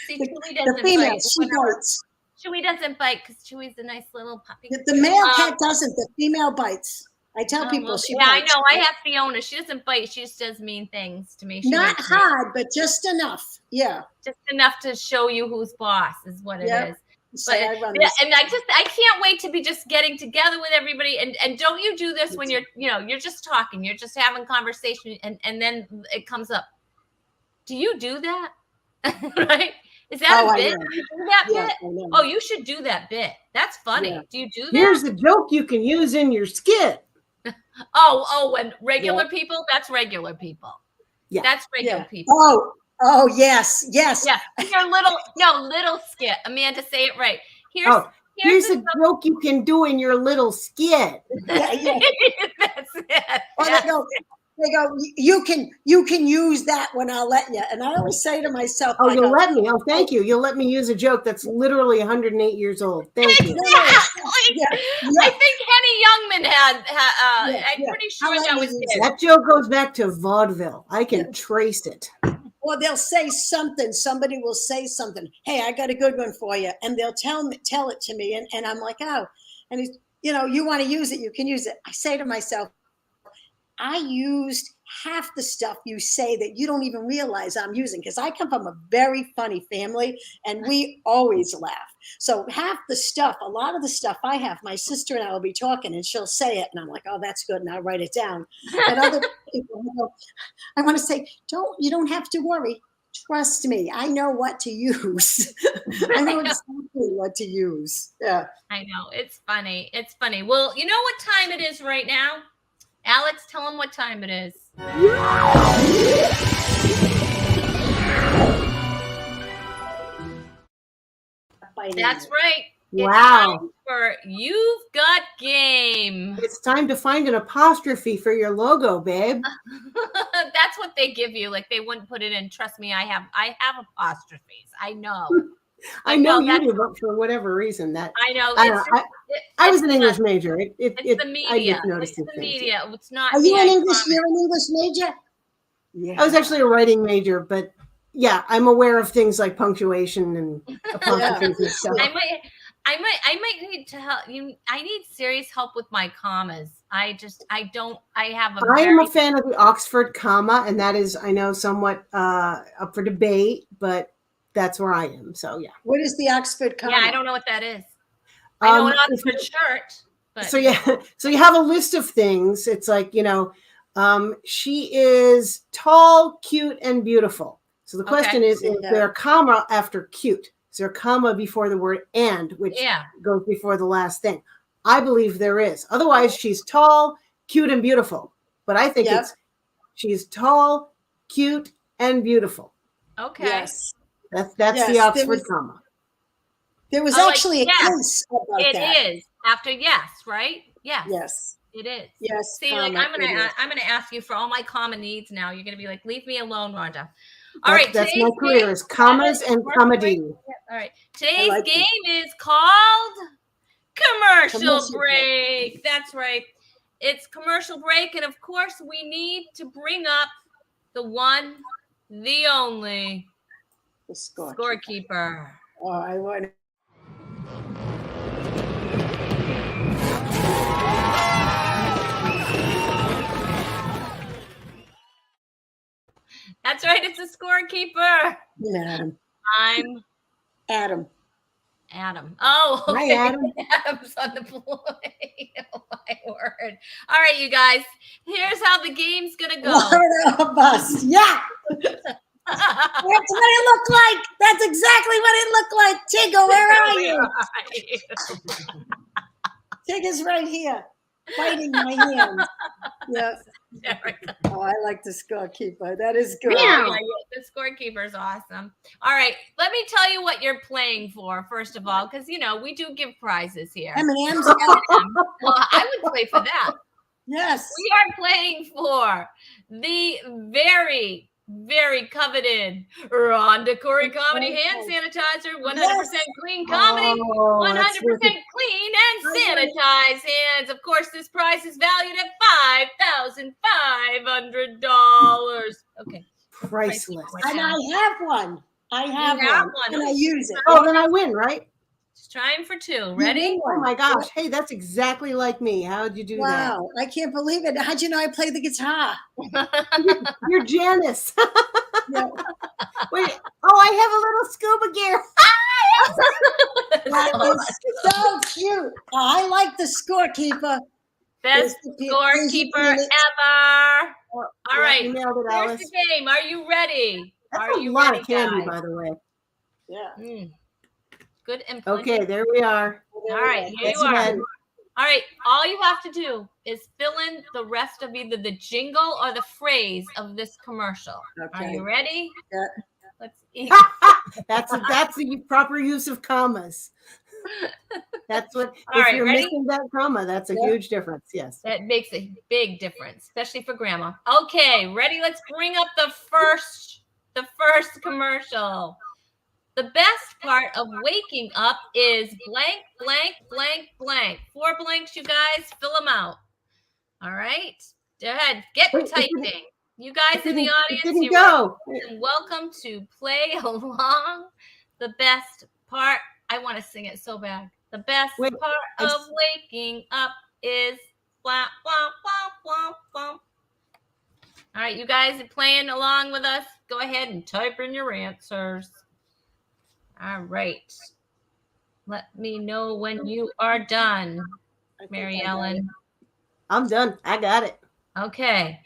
See, Chewy doesn't bite. She bites. Chewy doesn't bite because Chewy's a nice little puppy. The male cat doesn't. The female bites. I tell people she bites. I know. I have Fiona. She doesn't bite. She just does mean things to me. Not hard, but just enough. Yeah. Just enough to show you who's boss is what it is. So but, and I can't wait to be just getting together with everybody. And don't you do this when you're just talking, you're just having conversation, and then it comes up. Do you do that? Right? Is that a bit? Do you do that bit? Oh, you should do that bit. That's funny. Yeah. Do you do that? Here's a joke you can use in your skit. When regular people, that's regular people. Yeah. That's regular people. Oh, yes. Yeah. Your little skit. Amanda, say it right. Here's a joke you can do in your little skit. That's it. They go, you can use that when I'll let you. And I always say to myself, you'll let me. Oh, thank you. You'll let me use a joke that's literally 108 years old. Thank you. Exactly. I think Henny Youngman had I'm pretty sure that was it. That joke goes back to vaudeville. I can trace it. Well, they'll say something. Somebody will say something. Hey, I got a good one for you. And they'll tell it to me. And I'm like, oh. And you want to use it, you can use it. I say to myself, I used half the stuff you say that you don't even realize I'm using, because I come from a very funny family and we always laugh. So half the stuff, a lot of the stuff I have, my sister and I will be talking and she'll say it and I'm like, oh, that's good, and I'll write it down. And other people go, I want to say, you don't have to worry. Trust me, I know what to use. I know exactly what to use. Yeah. I know. It's funny. It's funny. Well, you know what time it is right now? Alex, tell them what time it is. That's right. Wow. It's time for You've Got Game. It's time to find an apostrophe for your logo, babe. That's what they give you. Like they wouldn't put it in. Trust me, I have apostrophes. I know. I know you do, but for whatever reason, that I know. I was an English major. It's the media. I just noticed it's the media. It's not. Are you an English? You're an English major? Yeah. I was actually a writing major, but yeah, I'm aware of things like punctuation and apostrophes and stuff. I might need to help you. I need serious help with my commas. I am a fan of the Oxford comma, and that is, I know, somewhat up for debate, but that's where I am. So yeah. What is the Oxford comma? Yeah, I don't know what that is. I know an Oxford shirt. But. So yeah, so you have a list of things. It's like, she is tall, cute, and beautiful. So the question is there a comma after cute? Is there a comma before the word and, which goes before the last thing? I believe there is. Otherwise, she's tall, cute, and beautiful. But I think she's tall, cute, and beautiful. Okay. Yes. That's the Oxford comma. There was actually a case about that. It is after yes, right? Yes. Yes. It is. Yes. See, like I'm gonna ask you for all my comma needs now. You're gonna be like, leave me alone, Rhonda. All right. That's my career is commas and comedy. All right. Today's game is called Commercial Break. That's right. It's commercial break, and of course, we need to bring up the one, the only. The scorekeeper. Oh, I want to. That's right. It's a scorekeeper. Adam. I'm Adam. Adam. Oh, okay. Hi, Adam. Adam's on the play. Oh, my word. All right, you guys. Here's how the game's going to go. What a bust. Yeah. That's what it looked like. That's exactly what it looked like. Tigger, where are you? Tigger's right here, biting my hand. Yeah. Oh, I like the scorekeeper. That is good. Yeah, the scorekeeper is awesome. All right, let me tell you what you're playing for, first of all, because, we do give prizes here. M&M's. Well, I would play for that. Yes. We are playing for the very, very coveted Rhonda Corey Comedy Hand Sanitizer, 100% clean comedy, 100% clean and sanitized hands. Of course, this prize is valued at $5,500. Okay. Priceless. And I have one. I have one. And I use it. Oh, then I win, right? Just trying for two. Ready? Oh my gosh. Hey, that's exactly like me. How'd you do that? Wow. I can't believe it. How'd you know I play the guitar? You're Janice. Yeah. Wait. Oh, I have a little scuba gear. That is so cute. I like the scorekeeper. Best scorekeeper ever. All right. You nailed it, Here's Alice. the game. Are you ready? That's a lot of candy, by the way. Yeah. Good and okay, there we are. All right, here you are. All right, all you have to do is fill in the rest of either the jingle or the phrase of this commercial. Okay. Are you ready? Yeah. Let's eat. That's the proper use of commas. That's what. All right, you're ready? missing that comma, that's a huge difference. Yes. That makes a big difference, especially for grandma. Okay, ready? Let's bring up the first commercial. The best part of waking up is blank, blank, blank, blank. 4 blanks, you guys. Fill them out. All right. Go ahead. Get typing. You guys in the audience, you're welcome to play along. The best part. I want to sing it so bad. The best part of waking up is blah, blah, blah, blah, blah. All right, you guys are playing along with us. Go ahead and type in your answers. All right. Let me know when you are done, Mary Ellen. I'm done. I got it. Okay.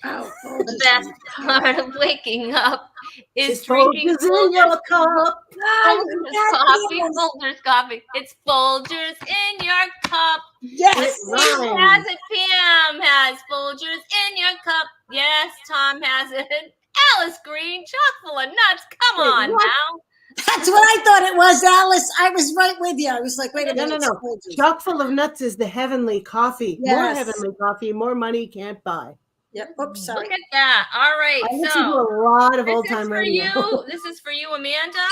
Oh, The best part of waking up is It's drinking Folgers in your cup. Folgers coffee. Folgers coffee. It's Folgers in your cup. Yes. Who has it? Pam has Folgers in your cup. Yes, Tom has it. Alice Green, chock full of nuts. Come Wait, on what? now. That's what I thought it was, Alice. I was right with you. I was like, wait a No, minute. no, no. Folgers. Chock full of nuts is the heavenly coffee. More Yes. heavenly coffee, more money can't buy. Yep. Oops, sorry. Look at that. All right. I listen to a lot of old time radio. This is for you, Amanda.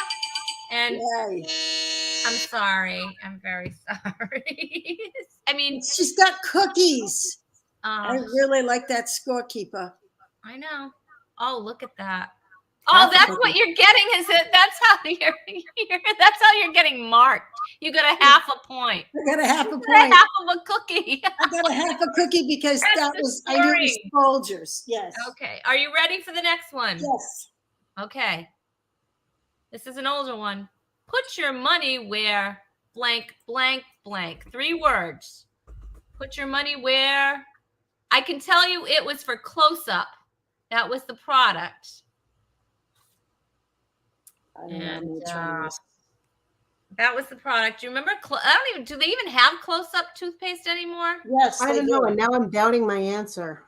And Yay. I'm sorry. I'm very sorry. I mean, She's got cookies. I really like that scorekeeper. I know. Oh, look at that. Oh, that's what you're getting, is it? That's how that's how you're getting marked. You got a half a point. I got a half a point. Half of a cookie. I got a half a cookie because that was I knew it was Folgers. Yes. Okay. Are you ready for the next one? Yes. Okay. This is an older one. Put your money where blank, blank, blank. 3 words. Put your money where. I can tell you it was for close-up. That was the product. And that was the product. Do you remember? Do they even have close-up toothpaste anymore? Yes. I don't know, and now I'm doubting my answer.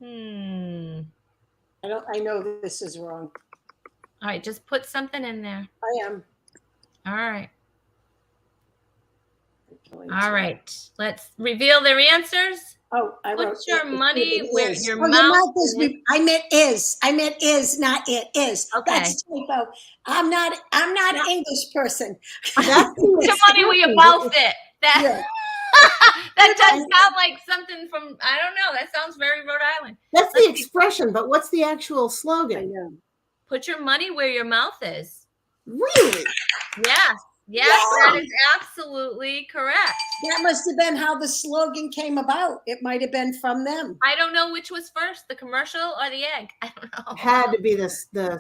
I know this is wrong. All right, just put something in there. I am. All right. All right. Let's reveal their answers. Oh, I wrote. Put your money where your mouth is. I meant is. I meant is, not it is. Okay. That's typo. I'm not an English person. Put your money where your mouth is. That does sound like something from, I don't know. That sounds very Rhode Island. That's the expression, but what's the actual slogan? I know. Put your money where your mouth is. Really? Yes. Yes, that is absolutely correct. That must have been how the slogan came about. It might have been from them. I don't know which was first, the commercial or the egg. I don't know. Had to be the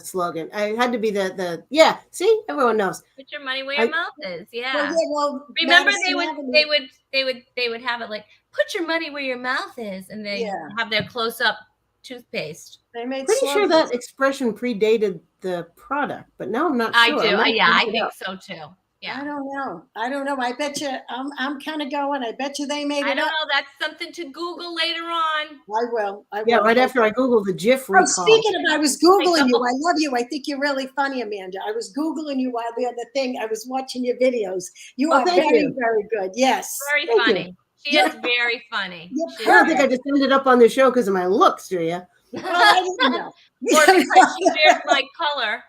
slogan. It had to be the yeah. See, everyone knows. Put your money where your mouth is. Yeah. Well, remember they would have it like, put your money where your mouth is, and they have their close-up toothpaste. They made pretty sure that expression predated the product, but now I'm not sure. I do. I think so too. Yeah. I don't know. I bet you I'm kind of going. I bet you they made it up. I don't know. That's something to Google later on. I will. Yeah, right after I Google the GIF recall. Speaking of, I was Googling you. I love you. I think you're really funny, Amanda. I was Googling you while the other thing. I was watching your videos. You are very, very good. Yes. Very funny. She is very funny. I don't think I just ended up on the show because of my looks, do you? Well, I didn't know. Or because she shares my color.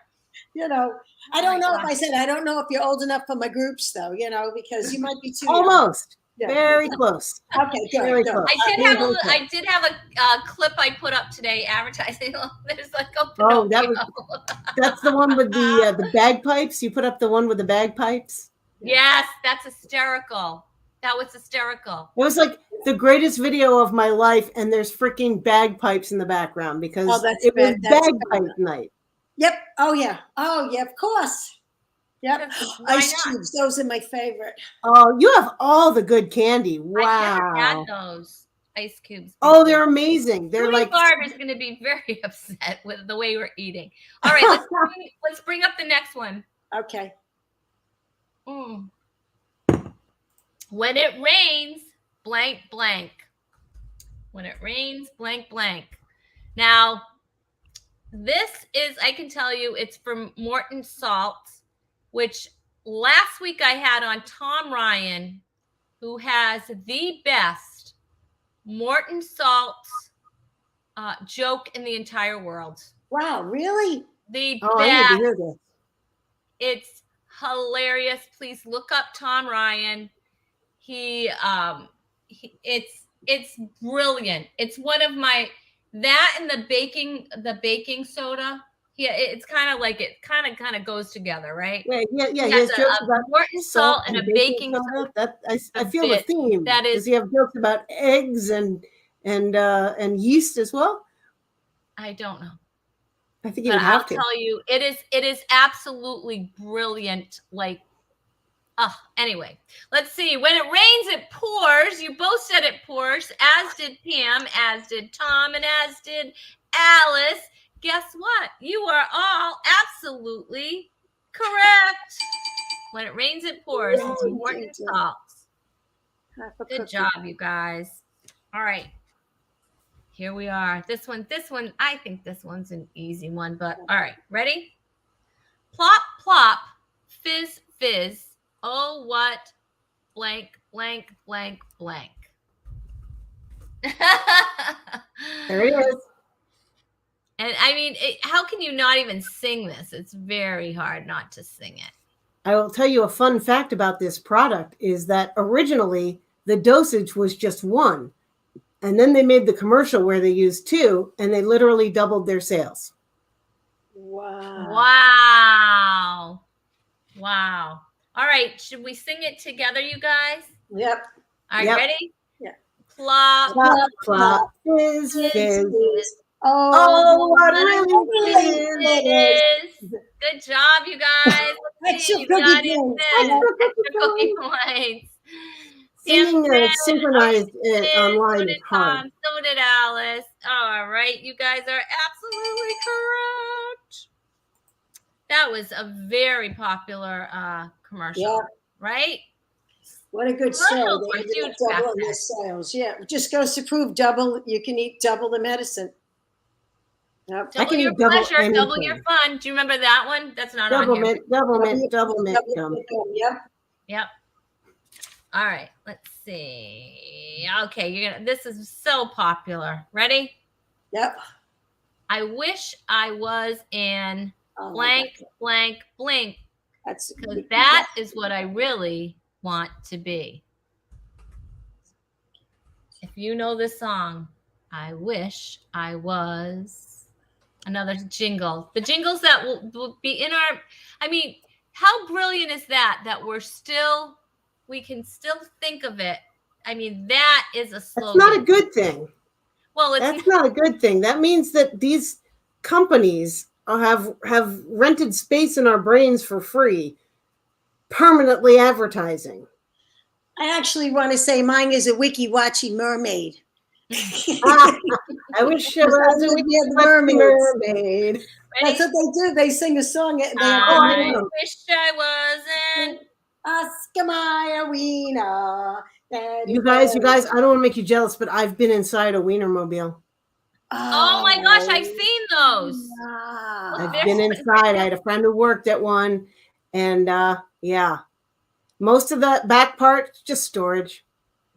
You know, I don't know if I said I don't know if you're old enough for my groups, though. You know, because you might be too almost young. very close. Okay, good. Very close. I did have a clip I put up today advertising. There's like that's the one with the bagpipes. You put up the one with the bagpipes. Yes, that's hysterical. That was hysterical. It was like the greatest video of my life, and there's freaking bagpipes in the background because it was bagpipe night. Yep. Oh yeah. Of course. Yep. Ice cubes. Those are my favorite. Oh, you have all the good candy. Wow. I never had those ice cubes. Oh, they're amazing. They're Rudy like Barber's going to be very upset with the way we're eating. All right, let's bring up the next one. Okay. When it rains, blank, blank. When it rains, blank, blank. Now, this is, I can tell you, it's from Morton Salt, which last week I had on Tom Ryan, who has the best Morton Salt joke in the entire world. Wow, really? The best. I need to hear this. It's hilarious. Please look up Tom Ryan. It's brilliant. It's one of my, that and the baking soda. Yeah, it's kind of like it kind of goes together, right? Yeah. He has jokes about Morton salt and a baking soda. That I feel the theme. That is, does he have jokes about eggs and and yeast as well? I don't know. I think you But would have I'll to. tell you, it is absolutely brilliant. Like, anyway, let's see. When it rains, it pours. You both said it pours, as did Pam, as did Tom, and as did Alice. Guess what? You are all absolutely correct. When it rains, it pours. It's Morton Salts. Good job, you guys. All right. Here we are. This one, I think this one's an easy one, but all right. Ready? Plop, plop, fizz, fizz. Oh, what blank, blank, blank, blank. There it is. And I mean, how can you not even sing this? It's very hard not to sing it. I will tell you a fun fact about this product is that originally the dosage was just 1. And then they made the commercial where they used 2, and they literally doubled their sales. Wow. Wow. Wow. All right. Should we sing it together, you guys? Yep. All right. Yep. Ready? Yeah. Plop, Plop, plop, fizz, fizz, fizz. fizz. Oh, what What really it is. Good job, you guys. Let's Extra see. cookie The audience points. says Extra extra cookie points. Singing Pam said, synchronized so online did is hard. Tom, so did Alice. All right, you guys are absolutely correct. That was a very popular commercial, Yeah. right? What a good Commercials show. were They ended huge up back doubling then. their sales. Yeah. It just goes to prove you can eat double the medicine. Yep. I Double can your eat double pleasure, double anything. your fun. Do you remember that one? That's not on Double here. mint, double mint, double mint. Yep. Yep. All right, let's see. Okay, this is so popular. Ready? Yep. I wish I was an Oh my blank, God. blank, blink, That's because that is what I really want to be. If you know this song, I wish I was. Another jingle. The jingles that will be in our, I mean, how brilliant is that we can still think of it. I mean, that is a slogan. That's not a good thing. Well, That's not a good thing. That means that these companies have rented space in our brains for free, permanently advertising. I actually want to say mine is a wiki-watchy mermaid. I wish I was a mermaid. That's what they do. They sing a song. I wish I wasn't. Oscar Mayer Wiener. You guys, I don't want to make you jealous, but I've been inside a Wienermobile. Oh my gosh, I've seen those. I've been inside. I had a friend who worked at one, and yeah, most of that back part just storage.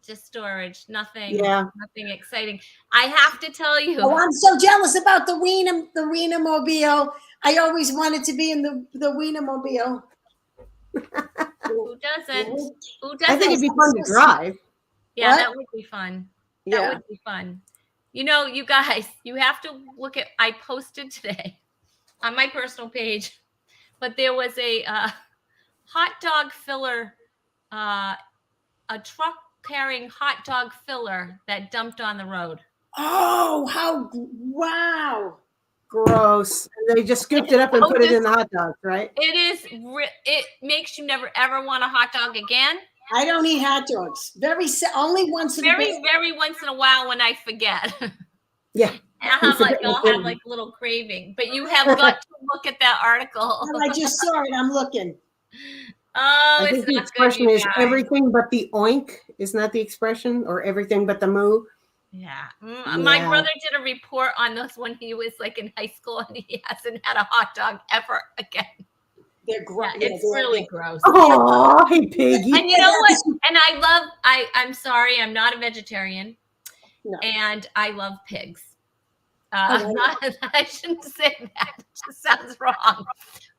Just storage, nothing. Yeah, nothing exciting. I have to tell you. Oh, I'm so jealous about the Wienermobile. I always wanted to be in the Wienermobile. Who doesn't? Who doesn't? I think it'd be fun to drive. Yeah, What? that would be fun. That Yeah. would be fun. You know, you guys, you have to look at, I posted today on my personal page, but there was a hot dog filler, a truck carrying hot dog filler that dumped on the road. Oh, wow. Gross. And they just scooped it up and put it in the hot dogs, right? It makes you never ever want a hot dog again. I don't eat hot dogs. Only once in a bit. Very once in a while when I forget. Yeah. I'll have like a little craving. But you have got to look at that article. I just saw it. I'm looking. Oh, I think the expression is everything but the oink. Isn't that the expression? Or everything but the moo? Yeah. My brother did a report on this when he was like in high school, and he hasn't had a hot dog ever again. They're gross. Yeah, it's really gross. Oh, hey, piggy. And you know what? And I'm sorry, I'm not a vegetarian. No. And I love pigs. I shouldn't say that. It just sounds wrong.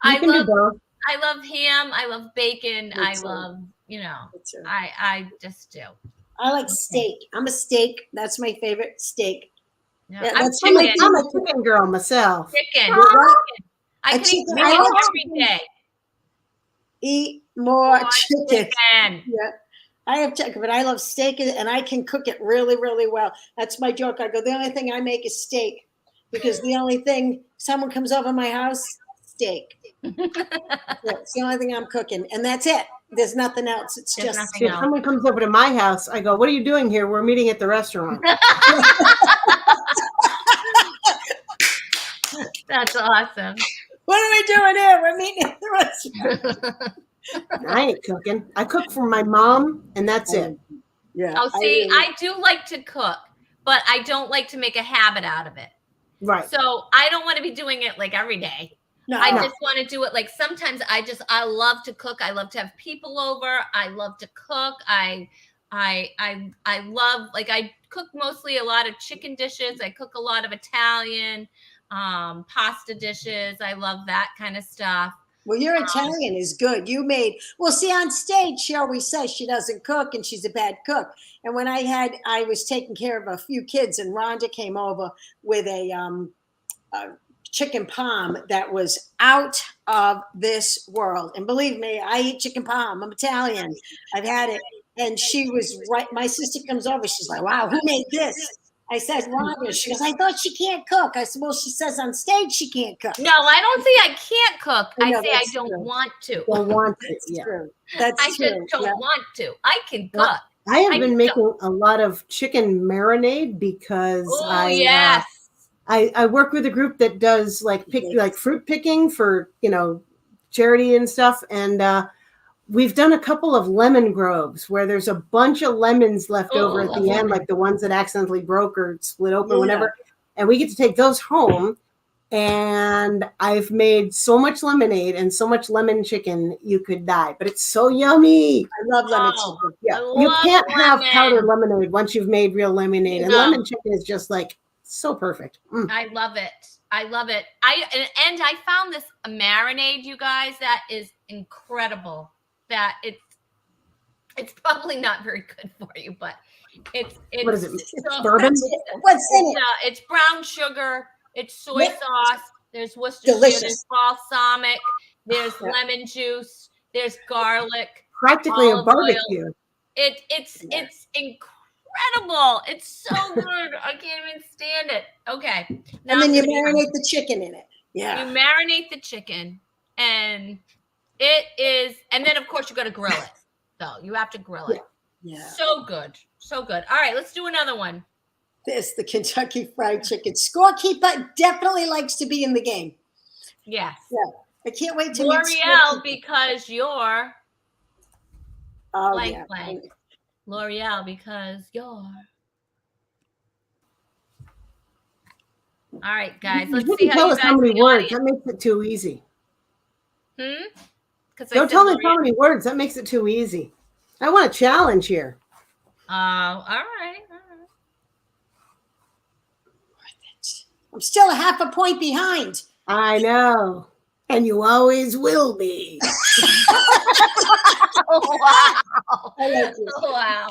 I love ham. I love bacon. I love, I just do. I like steak. I'm a steak. That's my favorite steak. Yeah, Yeah, I'm a chicken girl myself. Chicken. I can eat chicken. chicken every day. Eat more chicken. Chicken. Yeah. I have chicken, but I love steak and I can cook it really, really well. That's my joke. I go, the only thing I make is steak because the only thing someone comes over my house, steak. It's the only thing I'm cooking, and that's it. There's nothing else. It's There's just nothing If someone comes over to my house, I go, "What are you doing here? We're meeting at the restaurant." That's awesome. What are we doing here? We're meeting at the restaurant. I ain't cooking. I cook for my mom, and that's it. Yeah. Oh, see, I do like to cook, but I don't like to make a habit out of it. Right. So I don't want to be doing it like every day. No. I just want to do it like sometimes I love to cook. I love to have people over. I love to cook. I love, like, I cook mostly a lot of chicken dishes. I cook a lot of Italian pasta dishes. I love that kind of stuff. Well, your Italian is good. You made, well, see, on stage, she always says she doesn't cook and she's a bad cook. And when I was taking care of a few kids, and Rhonda came over with a chicken parm that was out of this world. And believe me, I eat chicken parm. I'm Italian. I've had it. And she was right. My sister comes over. She's like, wow, who made this? I said, Rhonda. She goes, I thought she can't cook. I said, well, she says on stage she can't cook. No, I don't say I can't cook. I say I don't true. want to. Don't want to. That's Yeah. true. That's I true. just don't Yeah. want to. I can Well, cook. I have I been don't. making a lot of chicken marinade because Oh, yes. I work with a group that does like fruit picking for, charity and stuff. And we've done a couple of lemon groves where there's a bunch of lemons left over at the end, like the ones that accidentally broke or split open, whatever. And we get to take those home. And I've made so much lemonade and so much lemon chicken you could die, but it's so yummy. I love lemon chicken. Yeah, I you love can't have lemon. powdered lemonade once you've made real lemonade, and No. lemon chicken is just like so perfect. I love it. I love it. And I found this marinade, you guys, that is incredible. That it's probably not very good for you, but it's What is it? so, Bourbon? What's in it? it's brown sugar, it's soy Yep. sauce, there's Worcestershire, Delicious. there's balsamic, there's lemon juice, there's garlic, Practically a olive oil. barbecue. It's incredible. It's so good. I can't even stand it. Okay. Now And then I'm you gonna- marinate the chicken in it. Yeah. You marinate the chicken, and it is, and then of course you got to grill it. So you have to grill it. Yeah. So good, so good. All right, let's do another one. The Kentucky Fried Chicken. Scorekeeper definitely likes to be in the game. Yes, I can't wait to meet L'Oreal, Scorekeeper. because you're Oh, blank yeah. blank. L'Oreal, because you're. All right, guys, let's You see can how tell you us guys how many in the words. audience. That makes it too easy. Because Don't tell me how many words. That makes it too easy. I want a challenge here. All right. I'm still a half a point behind. I know. And you always will be. Oh, wow. I like this. Wow.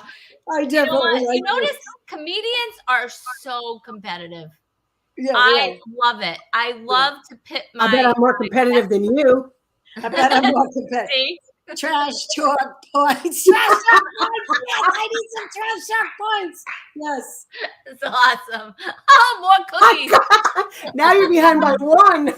I You know definitely what? like You notice this. comedians are so competitive. Yeah, I love it. I love to pit my. I bet I'm more competitive than you. I bet I'm more competitive. See? Trash talk points. Trash talk points. Yes, I need some trash talk points. Yes. It's awesome. Oh, more cookies. Now you're behind by one.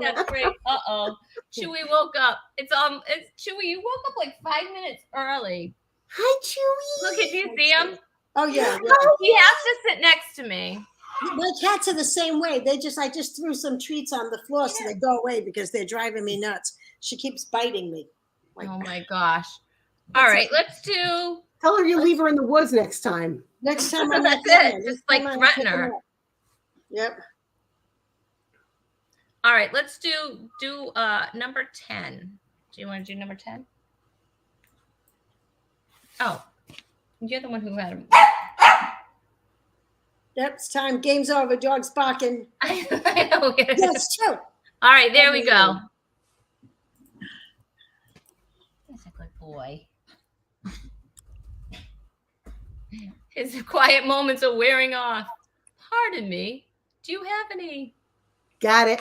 That's great. Uh-oh. Chewy woke up. It's Chewy, you woke up like 5 minutes early. Hi, Chewy. Look, did you see him? Oh yeah. He has to sit next to me. My cats are the same way. I just threw some treats on the floor so they go away because they're driving me nuts. She keeps biting me. Oh my gosh. All right, let's do. Tell her you leave her in the woods next time. Next time I'm That's not it. there. Just like threaten her. Yep. All right, let's do number 10. Do you want to do number 10? Oh, you're the one who had him. Yep, it's time. Game's over. Dog's barking. I know. Yes, true. All right, there we go. That's a good boy. His quiet moments are wearing off. Pardon me. Do you have any? Got it.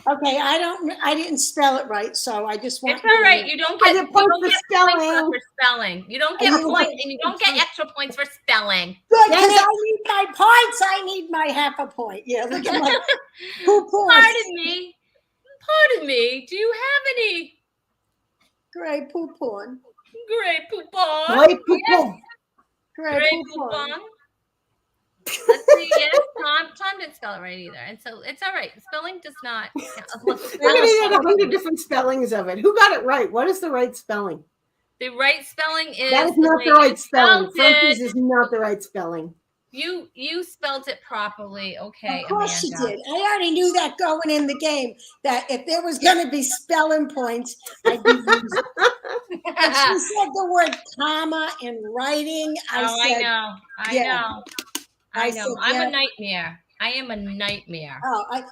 Okay, I didn't spell it right, so I just want. It's all right. You don't I get get points for points spelling. for spelling. You don't get You points, get- and you don't get extra points for spelling. Good, Dang because it. I need my points. I need my half a point. Yeah, look at my poo Pardon me. Pardon me. Do you have any Great poo porn. gray poupon? Great Yes, poupon. Great gray poo porn. poupon. Let's see. Yes, Tom didn't spell it right either, and so it's all right. Spelling does not. We're gonna need 100 different spellings of it. Who got it right? What is the right spelling? The right spelling is. That is the not way the you right spelling. spelled it. French's is not the right spelling. You spelled it properly. Okay, Of course Amanda. you did. I already knew that going in the game, that if there was going to be spelling points, I'd be losing. When she said the word comma in writing, I said, I yeah. know. I know. said, I'm yeah. a nightmare. I am a nightmare. Oh, I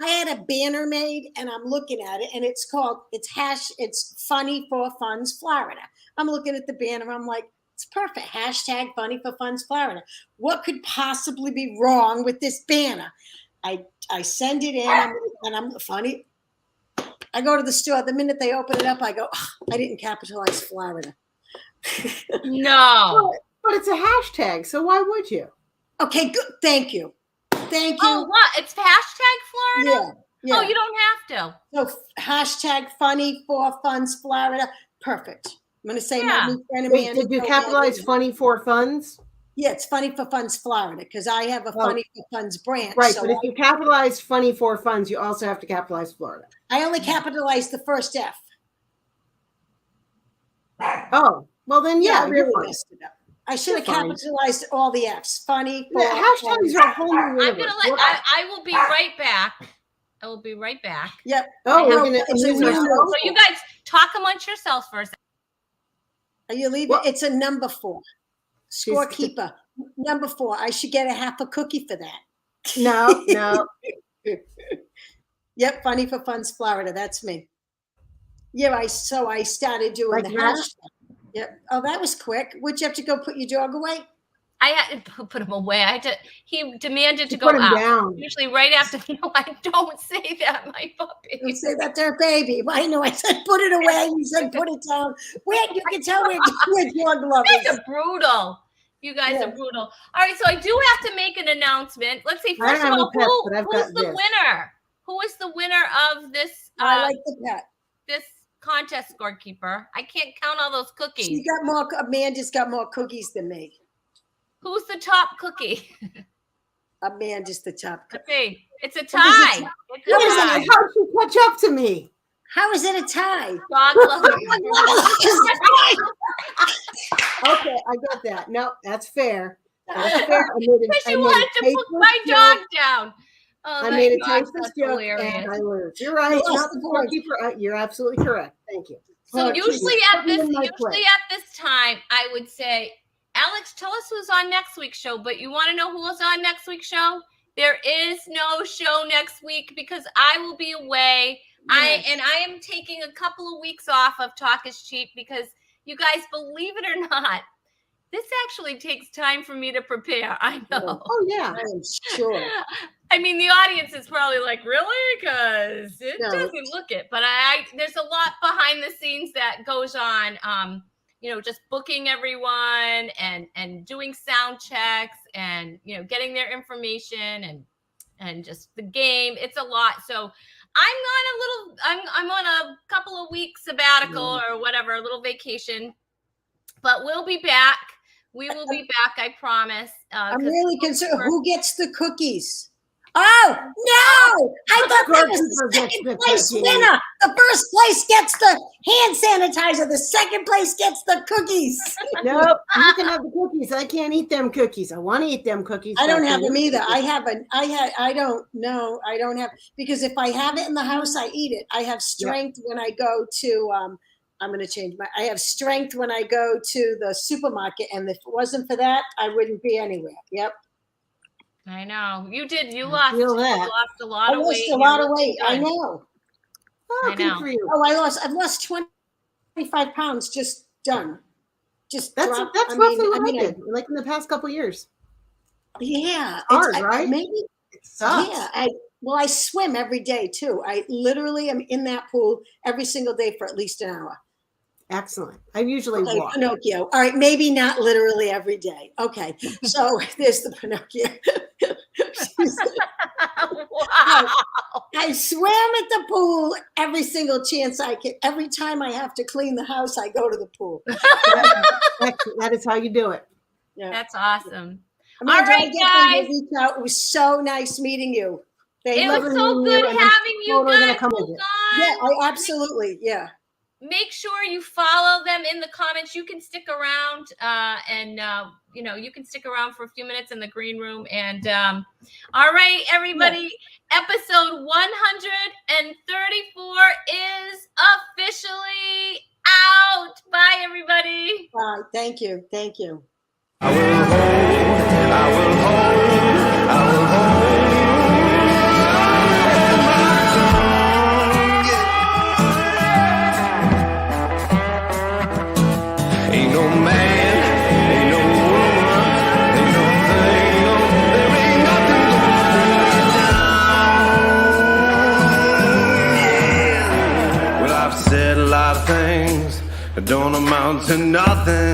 had a banner made and I'm looking at it and it's Funny for Funds Florida. I'm looking at the banner. I'm like, it's perfect. Hashtag Funny for Funds Florida. What could possibly be wrong with this banner? I send it in and I'm funny. I go to the store. The minute they open it up, I go, oh, I didn't capitalize Florida. No. But it's a hashtag, so why would you? Okay, good. Thank you. Thank you. Oh, what? It's hashtag Florida? Yeah. Oh, you don't have to. So hashtag Funny for Funds Florida. Perfect. I'm going to say my new friend Wait, Amanda. did you capitalize funny for funds? Yeah, it's Funny for Funds Florida because I have a Funny for Funds branch. Right, so but if you capitalize funny for funds, you also have to capitalize Florida. I only capitalized the first F. Oh, well then, yeah, I you're really fine. messed it up. I should have You're fine. capitalized all the F's. Funny for The hashtags are a whole new I'm universe. gonna I will be right back. I will be right back. Yep. Oh, we're No, gonna it's a amuse new ourselves. number. So you guys talk amongst yourselves first. Are you leaving? What? It's a number 4. Scorekeeper. Number 4. I should get a half a cookie for that. No. Yep, Funny for Funds Florida. That's me. Yeah, I started doing Like the that? hashtag. Yep. Oh, that was quick. Would you have to go put your dog away? I had to put him away. He demanded to You go put him out. down. Usually right after. No, I don't say that, my puppy. Don't say that to her baby. I know. I said put it away. You said put it down. Where you can tell we're dog lovers. You guys are brutal. You guys are brutal. All right, so I do have to make an announcement. Let's see. I First don't of have all, any pets, but I've who's got the this. winner? Who is the winner of this? I like the pet. This contest, scorekeeper. I can't count all those cookies. She got more. Amanda's got more cookies than me. Who's the top cookie? Amanda's the top. Let's see. It's a tie. It's a Wait a tie. minute, how'd you catch up to me? How is it a tie? Dog lover. Okay, I got that. No, that's fair. That's fair. I made Because I you made wanted a to put tasteless my joke. dog down. Oh, I made a my gosh, tasteless that's joke hilarious. and I lose. You're right. You lost Not the the point. scorekeeper. You're absolutely correct. Thank you. So Well, usually put at me this in my place. time, I would say, Alex, tell us who's on next week's show. But you want to know who's on next week's show? There is no show next week because I will be away. Yes. I am taking a couple of weeks off of Talk is Cheap because you guys, believe it or not, this actually takes time for me to prepare. I know. Oh yeah. I am sure. I mean, the audience is probably like, really? Because it No. doesn't look it. But there's a lot behind the scenes that goes on. Just booking everyone and doing sound checks and, getting their information and just the game. It's a lot. So I'm on a couple of weeks sabbatical or whatever, a little vacation, but we'll be back. We will be back. I promise. I'm really concerned. Who gets the cookies? Oh, no! I thought that was the second place winner. The first place gets the hand sanitizer. The second place gets the cookies. Nope. You can have the cookies. I can't eat them cookies. I want to eat them cookies. I but don't have can't them eat either. them. I don't have, because if I have it in the house, I eat it. I have strength when I go to, I'm going to change I have strength when I go to the supermarket. And if it wasn't for that, I wouldn't be anywhere. Yep. I know. You did. You I lost. feel You that. lost a lot I of weight. lost a lot of You're weight. I good. know. Oh, I good know. for you. Oh, I've lost 25 pounds just done. Just That's dropped. roughly what I did, like in the past couple of years. Yeah. Hard, right? Maybe. It sucks. Yeah. Well, I swim every day too. I literally am in that pool every single day for at least an hour. Excellent. I usually Okay, walk. Pinocchio. All right, maybe not literally every day. Okay, so there's the Pinocchio. Wow. I swim at the pool every single chance I get. Every time I have to clean the house, I go to the pool. That is how you do it. Yeah. That's awesome. Amanda, All right, I definitely guys. will reach out. It was so nice meeting you. Thank It you. was Lovely so meeting you, good and I'm having you totally gonna guys come both with on. Yeah, I absolutely. Yeah. Make sure you follow them in the comments. You can stick around and you know, you can stick around for a few minutes in the green room. And all right, everybody, episode 134 is officially out. Bye, everybody. Bye. Thank you. Thank you. I will hold, I will hold, I will hold. Ain't no man, ain't no woman, ain't no thing, no, there ain't nothing gonna bring me down. Yeah. Well, I've said a lot of things that don't amount to nothing.